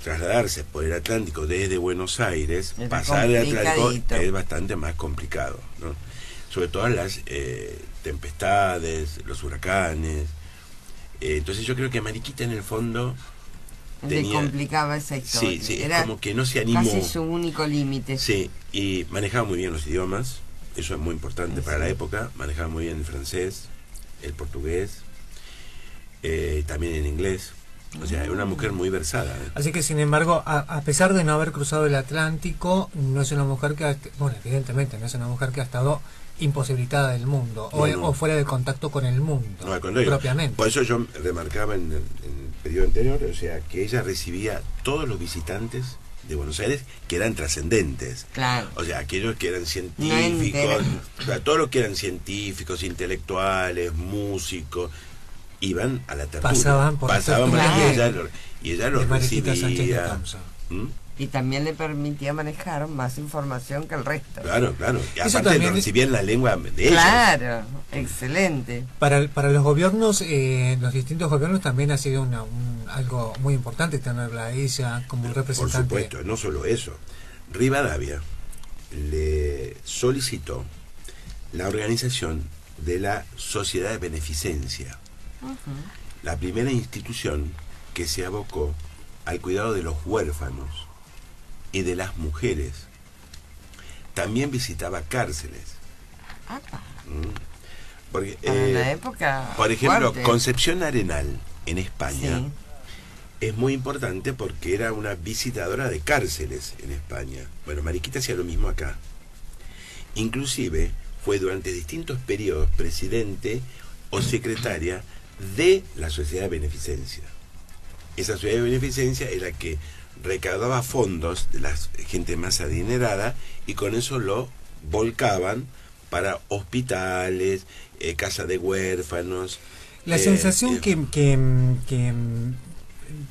trasladarse por el Atlántico desde Buenos Aires, pasar el Atlántico es bastante más complicado, ¿no? Sobre todo las tempestades, los huracanes. Entonces yo creo que Mariquita en el fondo le complicaba esa historia. Sí, era como que no se animó. Casi su único límite. Sí, y manejaba muy bien los idiomas, eso es muy importante para la época. Manejaba muy bien el francés, el portugués, también el inglés. O sea, era una mujer muy versada. Así que, sin embargo, a pesar de no haber cruzado el Atlántico, no es una mujer que, bueno, evidentemente no es una mujer que ha estado imposibilitada del mundo, o fuera de contacto con el mundo, propiamente. Por eso yo remarcaba en el periodo anterior, o sea, que ella recibía todos los visitantes de Buenos Aires que eran trascendentes. Claro. O sea, aquellos que eran científicos, o sea, todos los que eran científicos, intelectuales, músicos, iban a la tertulia. Pasaban por y ella los recibía. Y también le permitía manejar más información que el resto. Claro. Y aparte lo recibían la lengua de ellos. Claro, excelente. Para los gobiernos, los distintos gobiernos también ha sido algo muy importante tenerla a ella como representante. Por supuesto, no solo eso. Rivadavia le solicitó la organización de la Sociedad de Beneficencia, la primera institución que se abocó al cuidado de los huérfanos y de las mujeres. También visitaba cárceles. Porque, en la época por ejemplo, fuerte. Concepción Arenal en España es muy importante porque era una visitadora de cárceles en España. Bueno, Mariquita hacía lo mismo acá. Inclusive fue durante distintos periodos presidente o secretaria de la Sociedad de Beneficencia. Esa Sociedad de Beneficencia era que recaudaba fondos de la gente más adinerada y con eso lo volcaban para hospitales, casas de huérfanos. La sensación que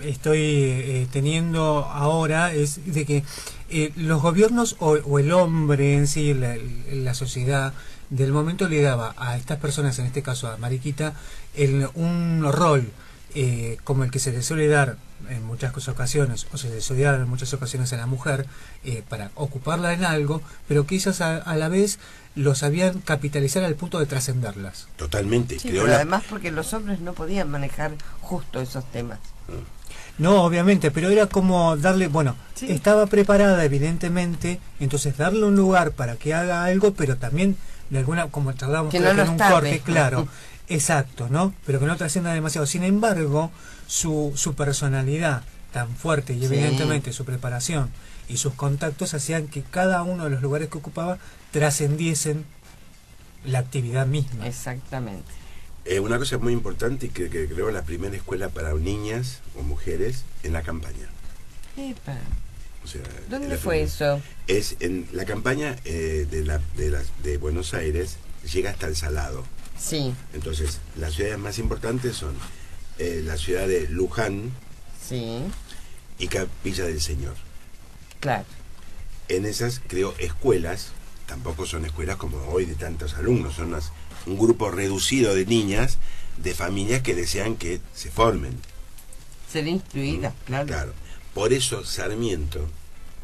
estoy teniendo ahora es de que los gobiernos o el hombre en sí, la sociedad del momento le daba a estas personas, en este caso a Mariquita, un rol como el que se le suele dar en muchas ocasiones, o se le suele dar en muchas ocasiones a la mujer, para ocuparla en algo, pero que ellas a la vez lo sabían capitalizar al punto de trascenderlas. Totalmente. Sí, pero además porque los hombres no podían manejar justo esos temas. No, obviamente, pero era como darle, estaba preparada evidentemente, entonces darle un lugar para que haga algo, pero también de alguna, como charlábamos en un corte, claro, exacto, ¿no? Pero que no trascienda demasiado. Sin embargo, su personalidad tan fuerte y evidentemente su preparación y sus contactos hacían que cada uno de los lugares que ocupaba trascendiesen la actividad misma. Exactamente. Una cosa muy importante que creó la primera escuela para niñas o mujeres en la campaña. Epa. O sea, ¿dónde fue eso? Es en la campaña de Buenos Aires, llega hasta el Salado. Sí. Entonces, las ciudades más importantes son la ciudad de Luján y Capilla del Señor. Claro. En esas creó escuelas, tampoco son escuelas como hoy de tantos alumnos, son un grupo reducido de niñas de familias que desean que se formen. Ser instruidas, claro. Por eso Sarmiento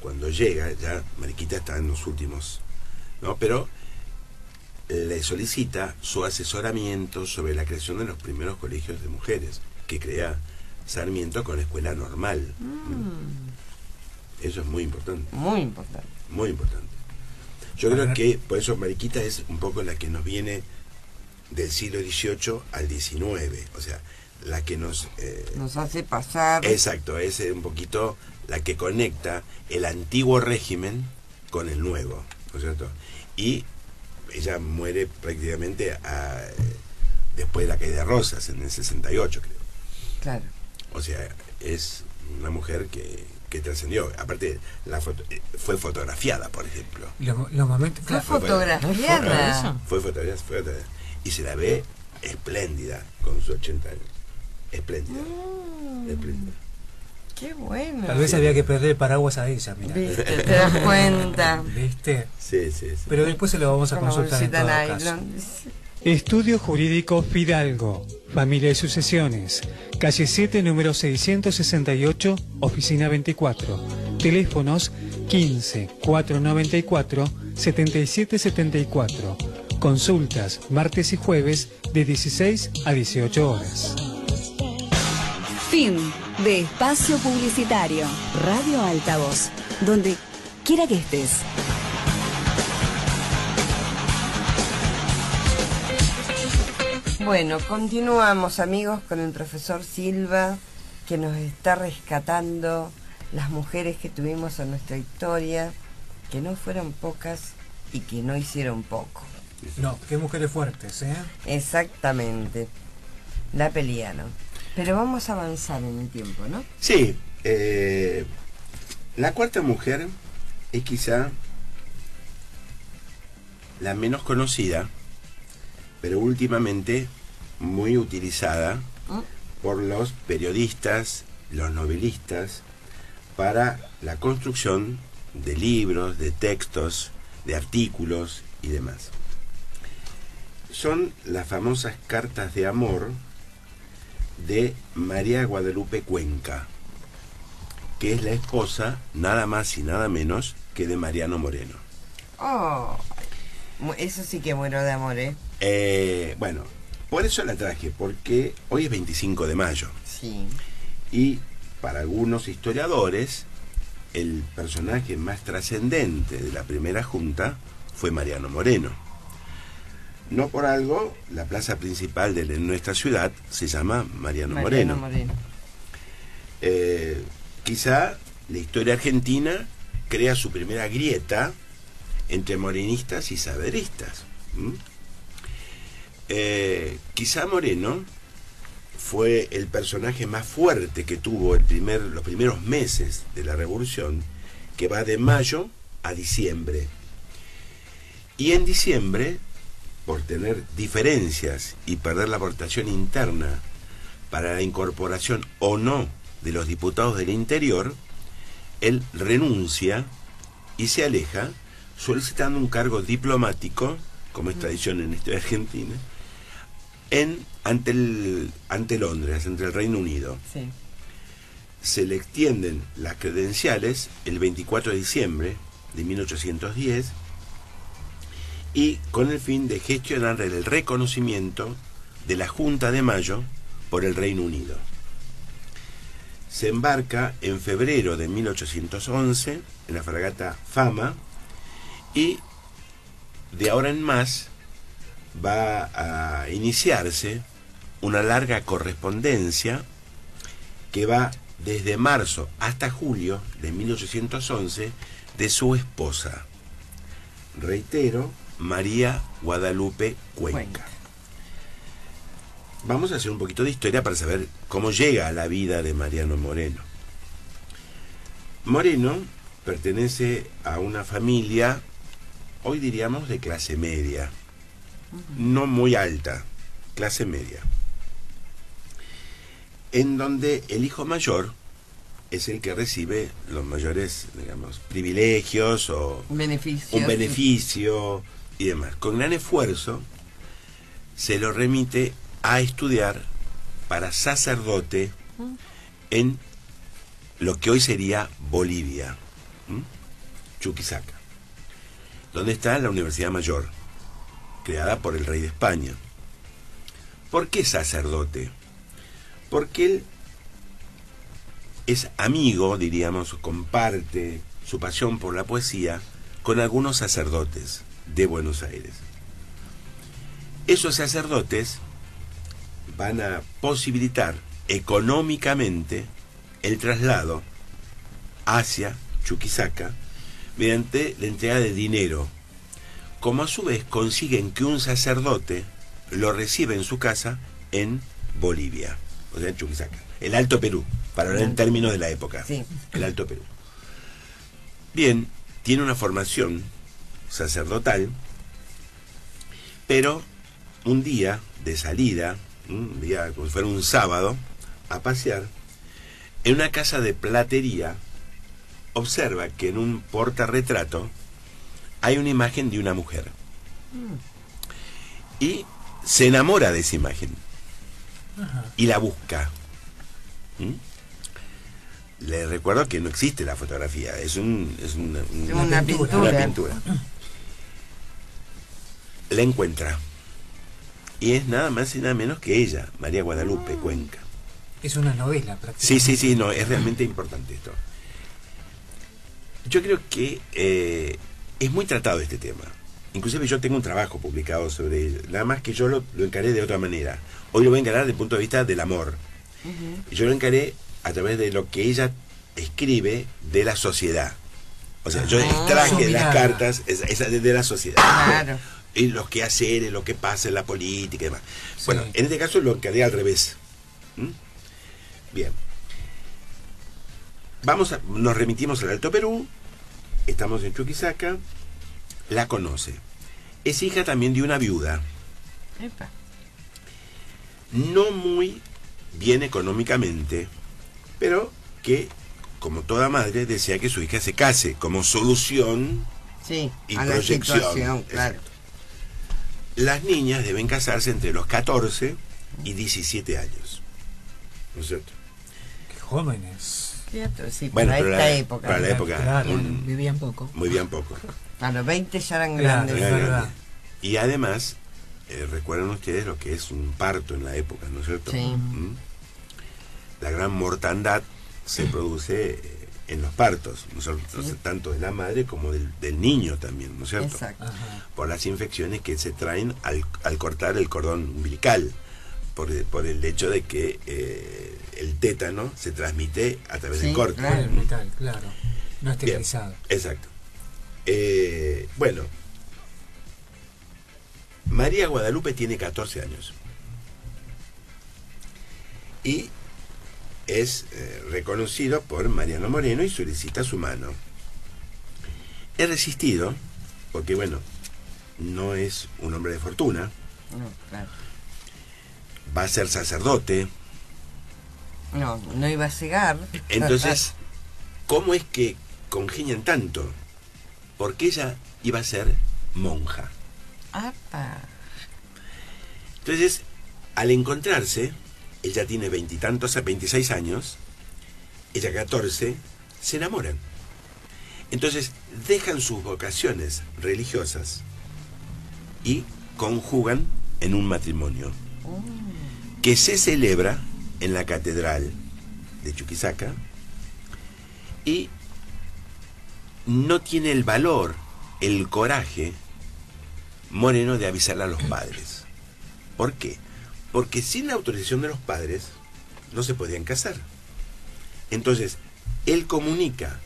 cuando llega, ya Mariquita está en los últimos, ¿no? Pero le solicita su asesoramiento sobre la creación de los primeros colegios de mujeres que crea Sarmiento con la escuela normal. Eso es muy importante. Muy importante. Muy importante. Yo creo que por eso Mariquita es un poco la que nos viene del siglo XVIII al XIX, o sea, la que nos hace pasar. Exacto, es un poquito la que conecta el antiguo régimen con el nuevo, ¿no es cierto? Y ella muere prácticamente después de la caída de Rosas, en el 68, creo. Claro. O sea, es una mujer que trascendió. Aparte, fue fotografiada, por ejemplo. Los momentos, claro, fue fotografiada. Fue fotografiada. Y se la ve espléndida con sus 80 años. Espléndida. Espléndida. Qué bueno. Tal vez había que perder el paraguas a ella, mira. ¿Viste? ¿Te das cuenta? ¿Viste? Sí, sí, sí. Pero después se lo vamos a consultar en todo caso. Estudio Jurídico Fidalgo, Familia y Sucesiones, calle 7, número 668, oficina 24. Teléfonos 15 494 7774. Consultas martes y jueves de 16 a 18 horas. Fin de espacio publicitario. Radio Altavoz, donde quiera que estés. Bueno, continuamos, amigos, con el profesor Silva, que nos está rescatando las mujeres que tuvimos en nuestra historia, que no fueron pocas y que no hicieron poco. No, qué mujeres fuertes, ¿eh? Exactamente. La pelearon. Pero vamos a avanzar en el tiempo, ¿no? Sí. La cuarta mujer es quizá la menos conocida, pero últimamente muy utilizada por los periodistas, los novelistas, para la construcción de libros, de textos, de artículos y demás. Son las famosas cartas de amor de María Guadalupe Cuenca, que es la esposa, nada más y nada menos, que de Mariano Moreno. Oh, eso sí que muero de amor, ¿eh? Bueno, por eso la traje, porque hoy es 25 de mayo. Sí. Y para algunos historiadores, el personaje más trascendente de la primera junta fue Mariano Moreno. No por algo, la plaza principal de nuestra ciudad se llama Mariano Moreno. Quizá la historia argentina crea su primera grieta entre morenistas y saberistas. Quizá Moreno fue el personaje más fuerte que tuvo los primeros meses de la revolución, que va de mayo a diciembre. Y en diciembre, por tener diferencias y perder la votación interna para la incorporación o no de los diputados del interior, él renuncia y se aleja, solicitando un cargo diplomático, como es tradición en la historia argentina, ante Londres, ante el Reino Unido. Sí. Se le extienden las credenciales el 24 de diciembre de 1810 y con el fin de gestionar el reconocimiento de la Junta de Mayo por el Reino Unido. Se embarca en febrero de 1811 en la fragata Fama y de ahora en más va a iniciarse una larga correspondencia que va desde marzo hasta julio de 1811 de su esposa. Reitero, María Guadalupe Cuenca. Vamos a hacer un poquito de historia para saber cómo llega a la vida de Mariano Moreno. Moreno pertenece a una familia, hoy diríamos, de clase media. No muy alta, clase media. En donde el hijo mayor es el que recibe los mayores, digamos, privilegios o beneficios, un beneficio y demás. Con gran esfuerzo se lo remite a estudiar para sacerdote en lo que hoy sería Bolivia. Chuquisaca, donde está la Universidad Mayor, creada por el rey de España. ¿Por qué sacerdote? Porque él es amigo, diríamos, comparte su pasión por la poesía con algunos sacerdotes de Buenos Aires. Esos sacerdotes van a posibilitar económicamente el traslado hacia Chuquisaca mediante la entrega de dinero, como a su vez consiguen que un sacerdote lo reciba en su casa en Bolivia, o sea, en Chuquisaca, el Alto Perú, para hablar en términos de la época, Sí. el Alto Perú. Bien, tiene una formación sacerdotal, pero un día de salida, un día como si fuera un sábado, a pasear, en una casa de platería, observa que en un portarretrato hay una imagen de una mujer. Y se enamora de esa imagen. Y la busca. Le recuerdo que no existe la fotografía, es una pintura. La encuentra. Y es nada más y nada menos que ella, María Guadalupe Cuenca. Es una novela prácticamente. Sí, no, es realmente importante esto. Yo creo que es muy tratado este tema. Inclusive yo tengo un trabajo publicado sobre ello, nada más que yo lo encaré de otra manera. Hoy lo voy a encarar desde el punto de vista del amor. Yo lo encaré a través de lo que ella escribe de la sociedad. O sea, yo extraje de las cartas de la sociedad. Claro. Y los quehaceres, lo que pasa en la política y demás. Sí. Bueno, en este caso lo encaré al revés. Bien. Nos remitimos al Alto Perú, estamos en Chuquisaca, la conoce. Es hija también de una viuda. Epa. No muy bien económicamente, pero que, como toda madre, desea que su hija se case como solución Sí, y a la proyección. situación, claro. Exacto. Las niñas deben casarse entre los 14 y 17 años. ¿No es cierto? Qué jóvenes. Cierto, sí, Bueno, para pero esta época. para la época, Claro. Vivían poco. muy bien poco. A los 20 ya eran Claro, grandes. es verdad. Y además, recuerdan ustedes lo que es un parto en la época, ¿no es cierto? Sí. La gran mortandad se produce en los partos, ¿no es cierto? Sí. Tanto de la madre como del niño también, ¿no es cierto? Exacto. Ajá. Por las infecciones que se traen al cortar el cordón umbilical, por el hecho de que el tétano se transmite a través Sí, del corte. claro. El metal, claro. No esterilizado. Exacto. Bueno, María Guadalupe tiene 14 años y es reconocido por Mariano Moreno y solicita su mano. He resistido porque, bueno, no es un hombre de fortuna, No, claro. va a ser sacerdote. No iba a cegar. Entonces, ¿cómo es que congenian tanto? Porque ella iba a ser monja. Apa. Entonces, al encontrarse, ella tiene 20 y tantos, 26 años, ella 14, se enamoran. Entonces, dejan sus vocaciones religiosas y conjugan en un matrimonio que se celebra en la catedral de Chuquisaca y no tiene el valor, el coraje Moreno de avisarle a los padres. ¿Por qué? Porque sin la autorización de los padres no se podían casar. Entonces, él comunica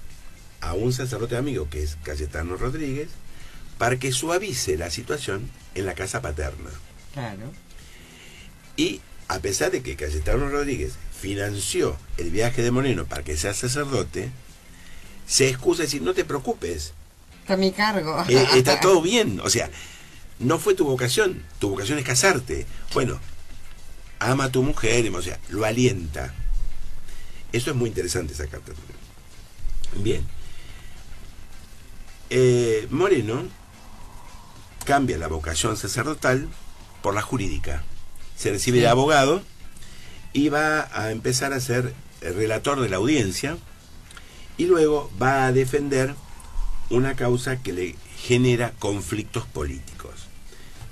a un sacerdote amigo que es Cayetano Rodríguez para que suavice la situación en la casa paterna. Claro. Y a pesar de que Cayetano Rodríguez financió el viaje de Moreno para que sea sacerdote, se excusa y dice, no te preocupes, Está a mi cargo. está todo bien. O sea, no fue tu vocación es casarte. Bueno, ama a tu mujer, o sea, lo alienta. Eso es muy interesante, esa carta. Bien. Moreno cambia la vocación sacerdotal por la jurídica. Se recibe de abogado y va a empezar a ser el relator de la audiencia Y luego va a defender una causa que le genera conflictos políticos.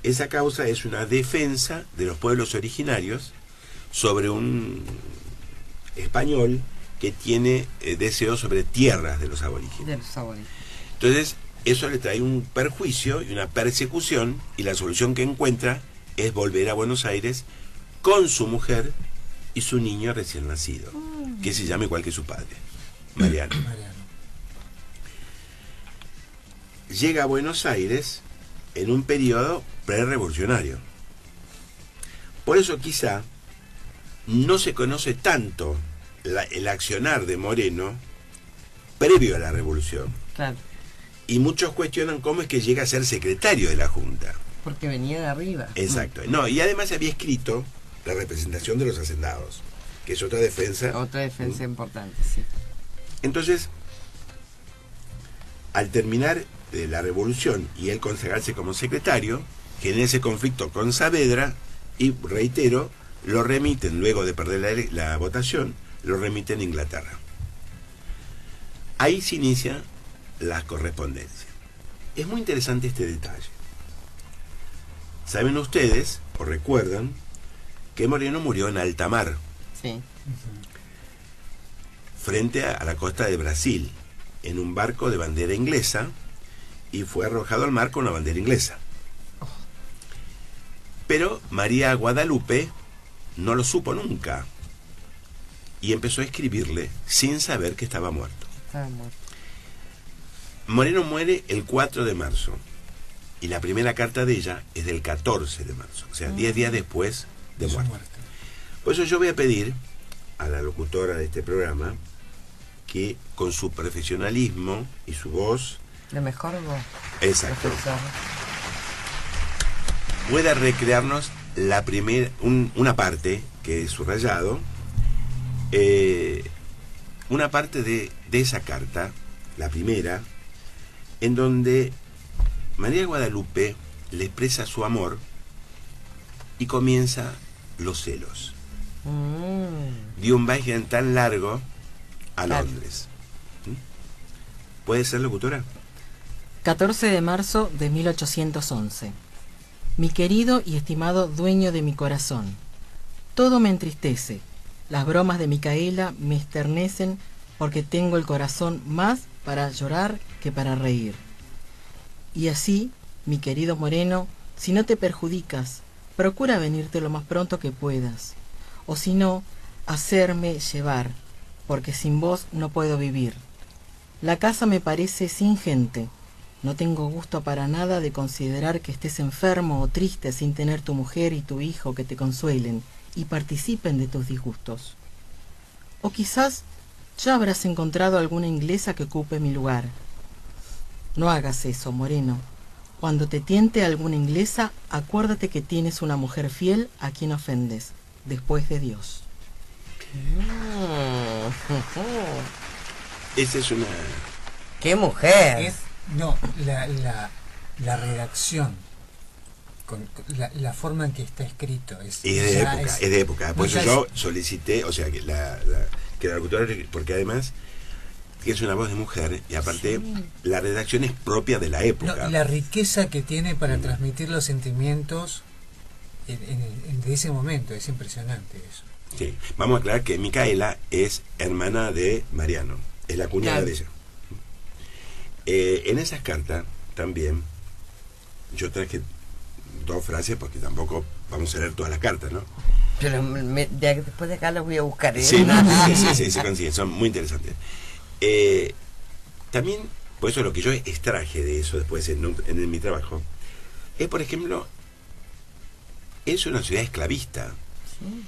Esa causa es una defensa de los pueblos originarios sobre un español que tiene deseos sobre tierras de los aborígenes. Entonces, eso le trae un perjuicio y una persecución, y la solución que encuentra es volver a Buenos Aires con su mujer y su niño recién nacido, que se llama igual que su padre, Mariano. Llega a Buenos Aires en un periodo prerevolucionario. Por eso quizá no se conoce tanto el accionar de Moreno previo a la revolución. Claro. Y muchos cuestionan cómo es que llega a ser secretario de la Junta. Porque venía de arriba. Exacto. No, y además había escrito la representación de los hacendados, que es otra defensa. Otra defensa importante, sí. Entonces, al terminar la revolución y él consagrarse como secretario, genera ese conflicto con Saavedra y, reitero, lo remiten, luego de perder la votación, lo remiten a Inglaterra. Ahí se inicia la correspondencia. Es muy interesante este detalle. Saben ustedes, o recuerdan, que Moreno murió en alta mar. Sí. Frente a la costa de Brasil, en un barco de bandera inglesa, y fue arrojado al mar con la bandera inglesa. Pero María Guadalupe no lo supo nunca, y empezó a escribirle sin saber que estaba muerto. Estaba muerto. Moreno muere el 4 de marzo, y la primera carta de ella es del 14 de marzo, o sea, 10 días después de muerte. Por eso yo voy a pedir a la locutora de este programa que con su profesionalismo y su voz, la mejor voz. exacto, pueda recrearnos la una parte que he subrayado, una parte de esa carta, la primera, en donde María Guadalupe le expresa su amor y comienza los celos. Dio un viaje tan largo a Londres. ¿Puede ser, locutora? 14 de marzo de 1811. Mi querido y estimado dueño de mi corazón, todo me entristece. Las bromas de Micaela me esternecen porque tengo el corazón más para llorar que para reír. Y así, mi querido Moreno, si no te perjudicas, procura venirte lo más pronto que puedas. O si no, hacerme llevar, porque sin vos no puedo vivir. La casa me parece sin gente. No tengo gusto para nada de considerar que estés enfermo o triste sin tener tu mujer y tu hijo que te consuelen y participen de tus disgustos. O quizás ya habrás encontrado alguna inglesa que ocupe mi lugar. No hagas eso, Moreno. Cuando te tiente alguna inglesa, acuérdate que tienes una mujer fiel a quien ofendes, después de Dios. Esa es una... ¡Qué mujer! No, la redacción, con la forma en que está escrito. Es de época. Por eso yo solicité, o sea, que la locutora, porque además que es una voz de mujer, y aparte la redacción es propia de la época. No, y la riqueza que tiene para transmitir los sentimientos de ese momento, es impresionante eso. Sí, vamos a aclarar que Micaela es hermana de Mariano, es la cuñada de ella. En esas cartas también yo traje dos frases, porque tampoco vamos a leer todas las cartas, ¿no? Pero después de acá las voy a buscar. Sí, se consiguen, son muy interesantes. También, por eso lo que yo extraje de eso después en mi trabajo, es, por ejemplo, es una ciudad esclavista. Sí.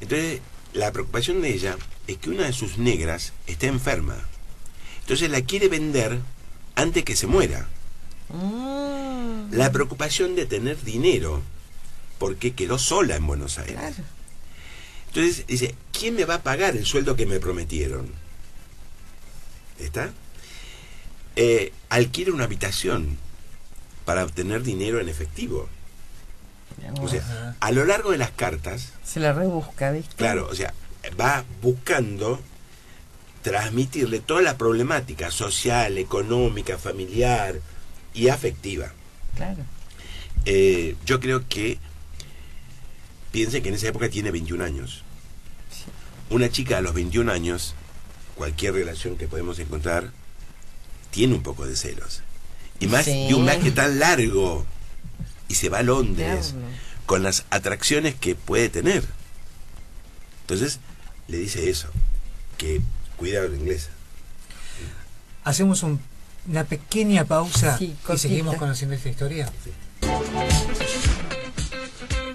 Entonces, la preocupación de ella es que una de sus negras está enferma. Entonces la quiere vender antes que se muera. La preocupación de tener dinero, porque quedó sola en Buenos Aires. Claro. Entonces dice, ¿quién me va a pagar el sueldo que me prometieron? ¿Está? Alquila una habitación para obtener dinero en efectivo. O sea, a lo largo de las cartas... Se la rebusca, ¿viste? Claro, o sea, va buscando transmitirle toda la problemática social, económica, familiar y afectiva. Claro. Yo creo que piensen que en esa época tiene 21 años. Una chica a los 21 años, cualquier relación que podemos encontrar, tiene un poco de celos. Y más de un viaje tan largo. Y se va a Londres con las atracciones que puede tener. Entonces, le dice eso, que cuida la inglesa. Hacemos una pequeña pausa y cortita. seguimos conociendo esta historia.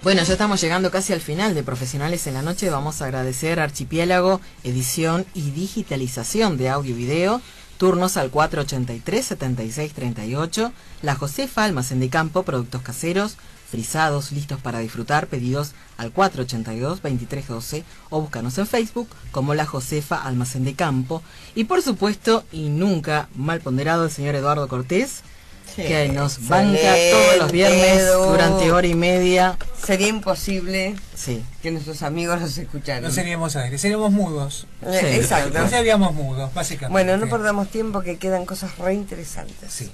Bueno, ya estamos llegando casi al final de Profesionales en la Noche. Vamos a agradecer a Archipiélago, edición y digitalización de audio y video. Turnos al 483-7638. La Josefa, almacén de campo, productos caseros, frisados, listos para disfrutar. Pedidos al 482-2312 o búscanos en Facebook como La Josefa, almacén de campo. Y por supuesto, y nunca mal ponderado, el señor Eduardo Cortés, que nos banca todos los viernes durante hora y media. Sería imposible que nuestros amigos nos escucharan. No seríamos aire, seríamos mudos. Exacto. No seríamos mudos, básicamente. Bueno, no perdamos tiempo, que quedan cosas re interesantes. Sí.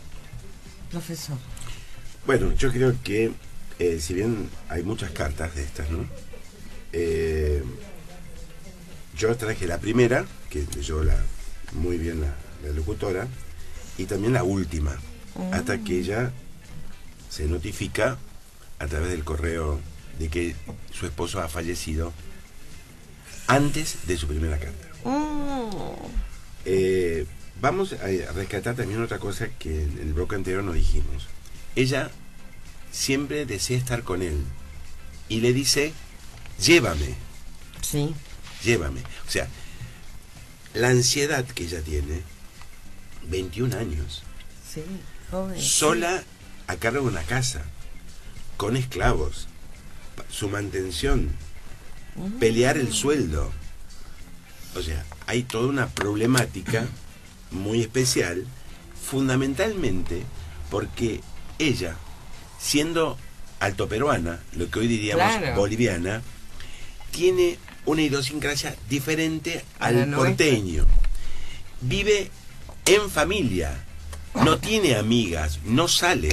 Profesor. Bueno, yo creo que si bien hay muchas cartas de estas, ¿no? Yo traje la primera, que leyó muy bien la locutora, y también la última, hasta que ella se notifica a través del correo de que su esposo ha fallecido antes de su primera carta. Vamos a rescatar también otra cosa que en el bloque anterior no dijimos. Ella siempre desea estar con él y le dice, llévame. Sí. Llévame. O sea, la ansiedad que ella tiene, 21 años. Sí, joven. Sola a cargo de una casa, con esclavos, su mantención, pelear el sueldo. O sea, hay toda una problemática muy especial, fundamentalmente porque ella, siendo altoperuana, lo que hoy diríamos boliviana, tiene una idiosincrasia diferente al porteño. Vive en familia, no tiene amigas, no sale.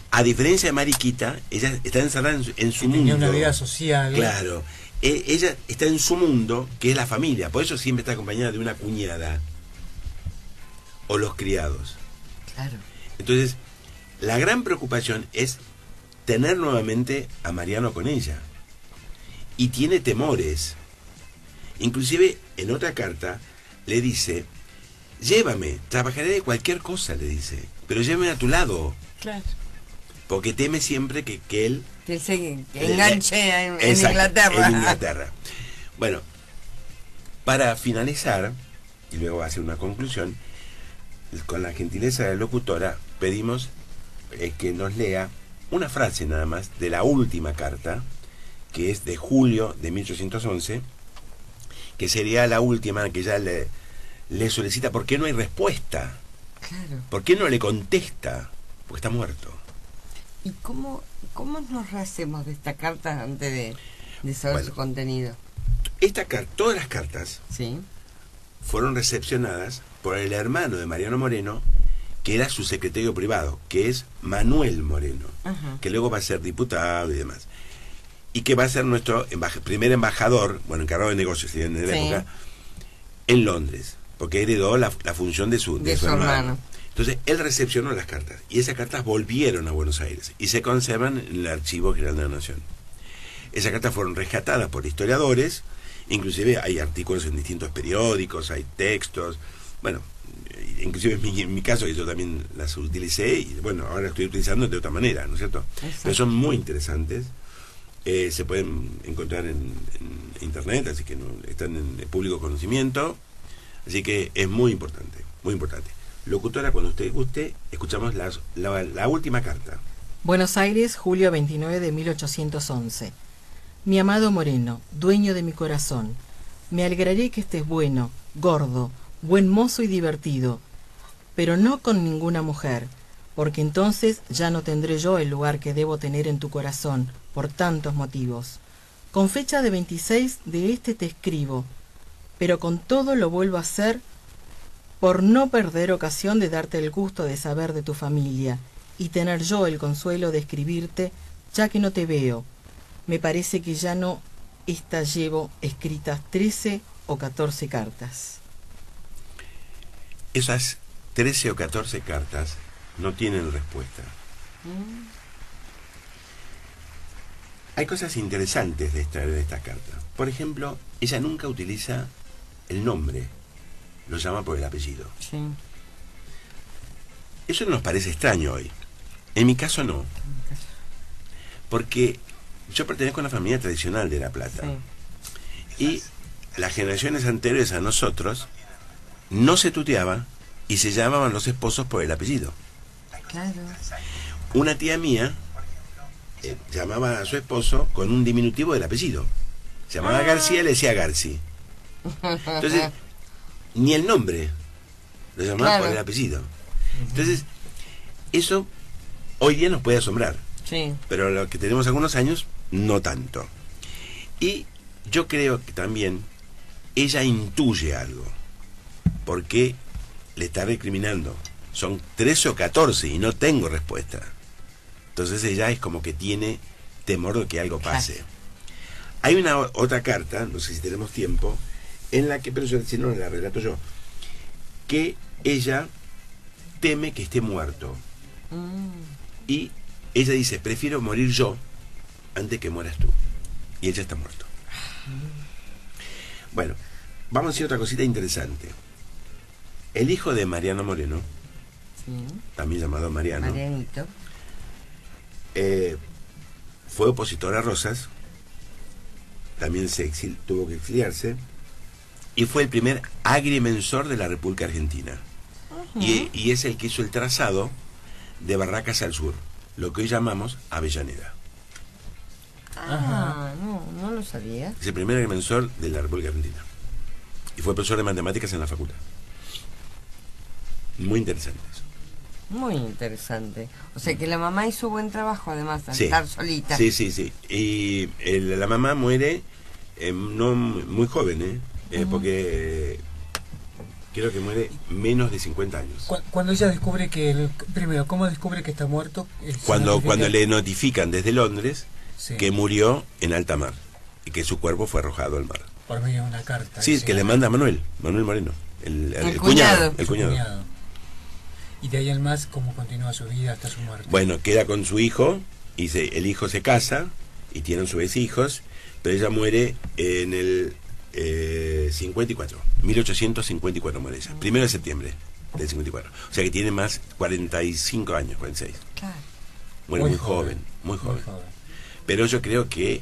A diferencia de Mariquita, ella está encerrada en su mundo. Tiene una vida social. Claro. Ella está en su mundo, que es la familia. Por eso siempre está acompañada de una cuñada. O los criados. Claro. Entonces, la gran preocupación es tener nuevamente a Mariano con ella. Y tiene temores. Inclusive, en otra carta, le dice, llévame, trabajaré de cualquier cosa, le dice, pero llévame a tu lado. Claro. Porque teme siempre que él... Que se enganche en Inglaterra. En Inglaterra. Bueno, para finalizar, y luego hacer una conclusión, con la gentileza de la locutora, pedimos que nos lea una frase nada más de la última carta, que es de julio de 1811, que sería la última que ella le solicita, ¿por qué no hay respuesta? Claro. ¿Por qué no le contesta? Porque está muerto. ¿Y cómo nos rehacemos de esta carta antes de saber su contenido? Todas las cartas fueron recepcionadas por el hermano de Mariano Moreno, que era su secretario privado, que es Manuel Moreno, que luego va a ser diputado y demás. Y que va a ser nuestro primer embajador, bueno, encargado de negocios en la época, en Londres, porque heredó la función de su hermano. Entonces, él recepcionó las cartas, y esas cartas volvieron a Buenos Aires, y se conservan en el Archivo General de la Nación. Esas cartas fueron rescatadas por historiadores, inclusive hay artículos en distintos periódicos, hay textos, bueno, inclusive en mi caso yo también las utilicé, y bueno, ahora las estoy utilizando de otra manera, ¿no es cierto? Pero son muy interesantes, se pueden encontrar en internet, así que están en público conocimiento, así que es muy importante, muy importante. Locutora, cuando usted guste, escuchamos la última carta. Buenos Aires, julio 29 de 1811. Mi amado Moreno, dueño de mi corazón, me alegraré que estés bueno, gordo, buen mozo y divertido, pero no con ninguna mujer, porque entonces ya no tendré yo el lugar que debo tener en tu corazón, por tantos motivos. Con fecha de 26 de este te escribo, pero con todo lo vuelvo a hacer por no perder ocasión de darte el gusto de saber de tu familia y tener yo el consuelo de escribirte, ya que no te veo. Me parece que ya no llevo escritas 13 o 14 cartas. Esas 13 o 14 cartas no tienen respuesta. Hay cosas interesantes de esta carta. Por ejemplo, ella nunca utiliza el nombre, lo llama por el apellido. Sí. Eso nos parece extraño hoy. En mi caso no. Porque yo pertenezco a una familia tradicional de La Plata. Sí. Y las generaciones anteriores a nosotros no se tuteaba y se llamaban los esposos por el apellido. Claro. Una tía mía llamaba a su esposo con un diminutivo del apellido. Se llamaba García y le decía Garci. Entonces, ni el nombre lo llamaba por el apellido. Entonces, eso hoy día nos puede asombrar. Sí. Pero lo que tenemos algunos años, no tanto. Y yo creo que también ella intuye algo. Porque le está recriminando. Son 13 o 14 y no tengo respuesta. Entonces ella es como que tiene temor de que algo pase. Hay una otra carta, no sé si tenemos tiempo, en la que, pero si no la relato yo, que ella teme que esté muerto. Y ella dice, prefiero morir yo antes que mueras tú. Y ella está muerto. Bueno, vamos a decir otra cosita interesante. El hijo de Mariano Moreno, también llamado Mariano, Marianito, fue opositor a Rosas, también tuvo que exiliarse, y fue el primer agrimensor de la República Argentina. Y es el que hizo el trazado de Barracas al sur, lo que hoy llamamos Avellaneda. No lo sabía. Es el primer agrimensor de la República Argentina. Y fue profesor de matemáticas en la facultad. Muy interesante eso. Muy interesante. O sea que la mamá hizo buen trabajo, además, de estar solita. Sí. Y la mamá muere no muy joven, porque creo que muere menos de 50 años. Cuando ella descubre que... primero, ¿cómo descubre que está muerto? Cuando le notifican desde Londres que murió en alta mar y que su cuerpo fue arrojado al mar. Por medio de una carta. Sí, que le manda a Manuel Moreno, el cuñado. El cuñado. Y de ahí en más, ¿cómo continúa su vida hasta su muerte? Bueno, queda con su hijo, y el hijo se casa, y tienen sus 2 hijos, pero ella muere en el 1854 muere ella, 1 de septiembre del 54. O sea que tiene más 45 años, 46. Claro. Muere muy joven. Pero yo creo que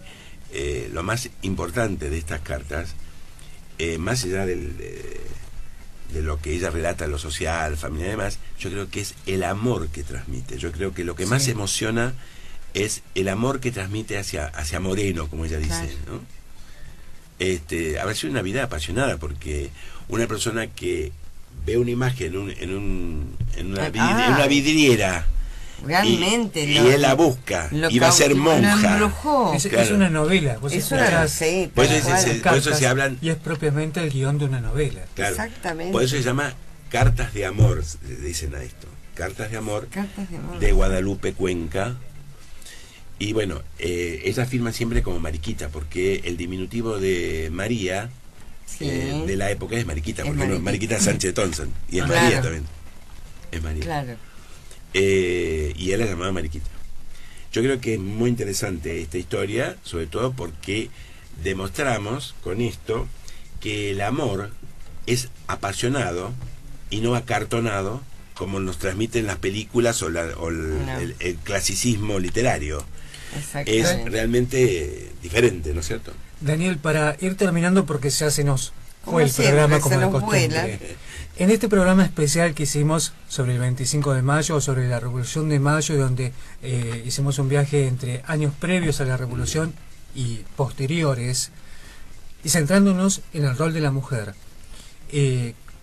lo más importante de estas cartas, más allá de lo que ella relata en lo social, familiar y demás, yo creo que es el amor que transmite. Yo creo que lo que más emociona es el amor que transmite hacia Moreno, como ella dice, ¿no? Habrá sido una vida apasionada, porque una persona que ve una imagen en una vidriera, realmente, y él la busca y va a ser monja. Es una novela. Por eso se hablan. Y es propiamente el guión de una novela. Claro. Exactamente. Por eso se llama Cartas de Amor, dicen a esto. Cartas de Amor de Guadalupe Cuenca. Y bueno, ella firma siempre como Mariquita, porque el diminutivo de María de la época es Mariquita, porque no, Mariquita Sánchez Thompson. Y es María también. Es María. Claro. Y él la llamaba Mariquita. Yo creo que es muy interesante esta historia, sobre todo porque demostramos con esto que el amor es apasionado y no acartonado como nos transmiten las películas o el clasicismo literario. Es realmente diferente, ¿no es cierto? Daniel, para ir terminando, porque ya se nos fue el programa como de costumbre. En este programa especial que hicimos sobre el 25 de mayo, sobre la Revolución de Mayo, donde hicimos un viaje entre años previos a la Revolución y posteriores, y centrándonos en el rol de la mujer,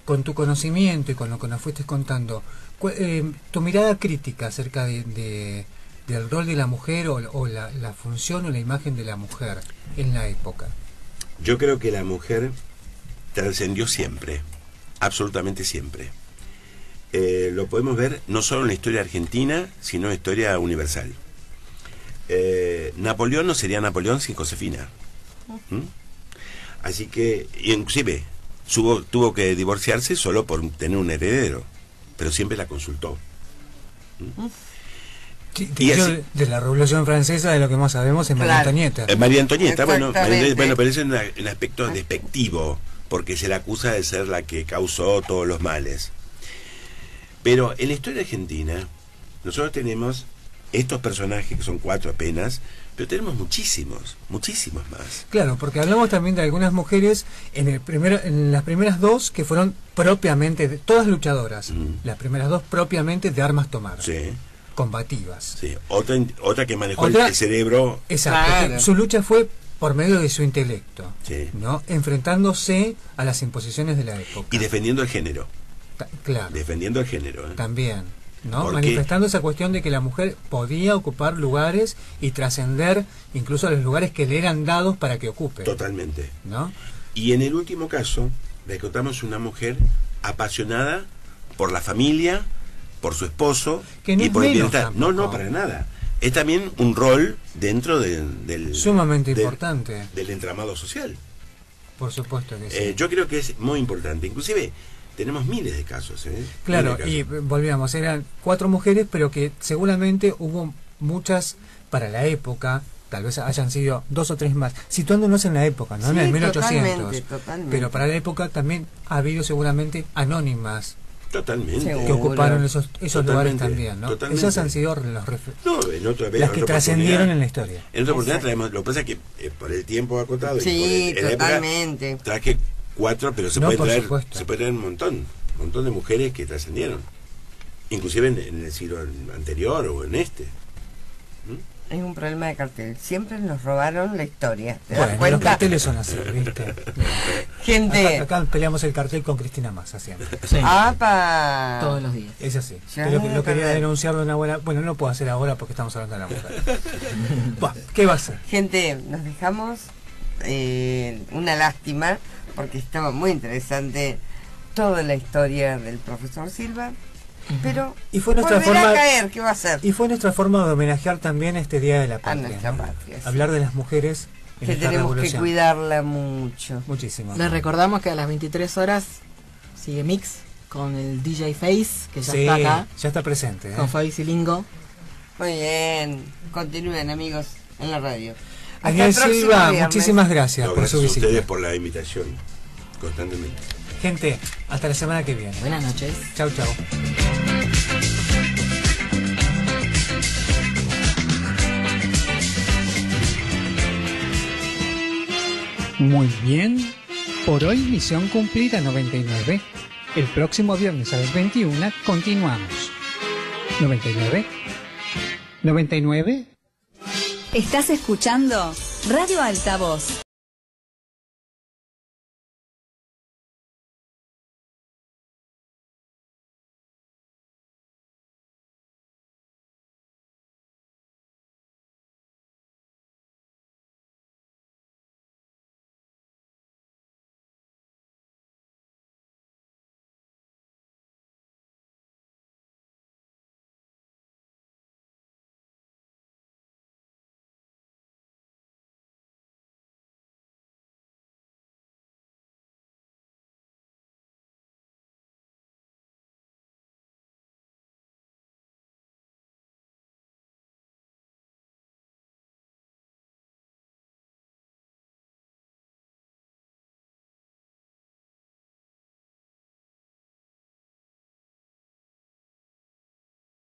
con tu conocimiento y con lo que nos fuiste contando, tu mirada crítica acerca del rol de la mujer o la función o la imagen de la mujer en la época. Yo creo que la mujer trascendió siempre, absolutamente siempre. Lo podemos ver no solo en la historia argentina, sino en la historia universal. Napoleón no sería Napoleón sin Josefina. Así que, inclusive, tuvo que divorciarse solo por tener un heredero, pero siempre la consultó. Y así, de la Revolución Francesa, de lo que más sabemos es María Antonieta. María Antonieta, bueno, pero eso es un aspecto despectivo, porque se la acusa de ser la que causó todos los males. Pero en la historia argentina, nosotros tenemos estos personajes, que son 4 apenas, pero tenemos muchísimos más. Claro, porque hablamos también de algunas mujeres en las primeras 2 que fueron propiamente, todas luchadoras, las primeras 2 propiamente de armas tomar. Sí. Combativas. Sí, otra que manejó el cerebro. Exacto. Claro. Su lucha fue por medio de su intelecto, sí, ¿no? Enfrentándose a las imposiciones de la época. Y defendiendo el género. Claro. Defendiendo el género. También, ¿no? Porque manifestando esa cuestión de que la mujer podía ocupar lugares y trascender incluso a los lugares que le eran dados para que ocupe. Totalmente. ¿No? Y en el último caso, encontramos una mujer apasionada por la familia, por su esposo, que no y por el bienestar. Tampoco. No, para nada. Es también un rol dentro del sumamente importante del entramado social. Por supuesto que sí. Yo creo que es muy importante. Inclusive tenemos miles de casos. Claro, y volvíamos, eran 4 mujeres, pero que seguramente hubo muchas para la época. Tal vez hayan sido 2 o 3 más, situándonos en la época, ¿no? Sí, en el 1800. Totalmente. Pero para la época también ha habido seguramente anónimas. Totalmente. Que ocuparon esos lugares también, ¿no? Totalmente. Esas han sido las que trascendieron en la historia. En otra oportunidad traemos, lo que pasa es que por el tiempo acotado, sí, y por totalmente. Época, traje 4, pero se puede traer un montón de mujeres que trascendieron, inclusive en el siglo anterior o en este. Es un problema de cartel. Siempre nos robaron la historia. ¿Te bueno, das cuenta? Los carteles son así, ¿viste? Gente. Acá peleamos el cartel con Cristina Massa siempre. Sí. ¡Apa! Todos los días. Es así. Lo quería denunciar de una buena. Bueno, no lo puedo hacer ahora porque estamos hablando de la mujer. Bueno, ¿qué va a ser? Gente, nos dejamos una lástima porque estaba muy interesante toda la historia del profesor Silva. Pero y fue nuestra forma a caer, ¿qué va a hacer? Y fue nuestra forma de homenajear también este Día de la Patria. A nuestra patria, sí. Hablar de las mujeres en que esta tenemos revolución. Que cuidarla mucho. Muchísimo. Les recordamos que a las 23 horas sigue Mix con el DJ Face, que ya sí, está acá. Ya está presente. Con Fabi Silingo. Muy bien. Continúen, amigos, en la radio. Daniel Silva, muchísimas gracias por su visita. Gracias a ustedes por la invitación, constantemente. Gente, hasta la semana que viene. Buenas noches. Chau, chau. Muy bien. Por hoy misión cumplida 99. El próximo viernes a las 21 continuamos. 99. 99. ¿Estás escuchando? Radio Altavoz.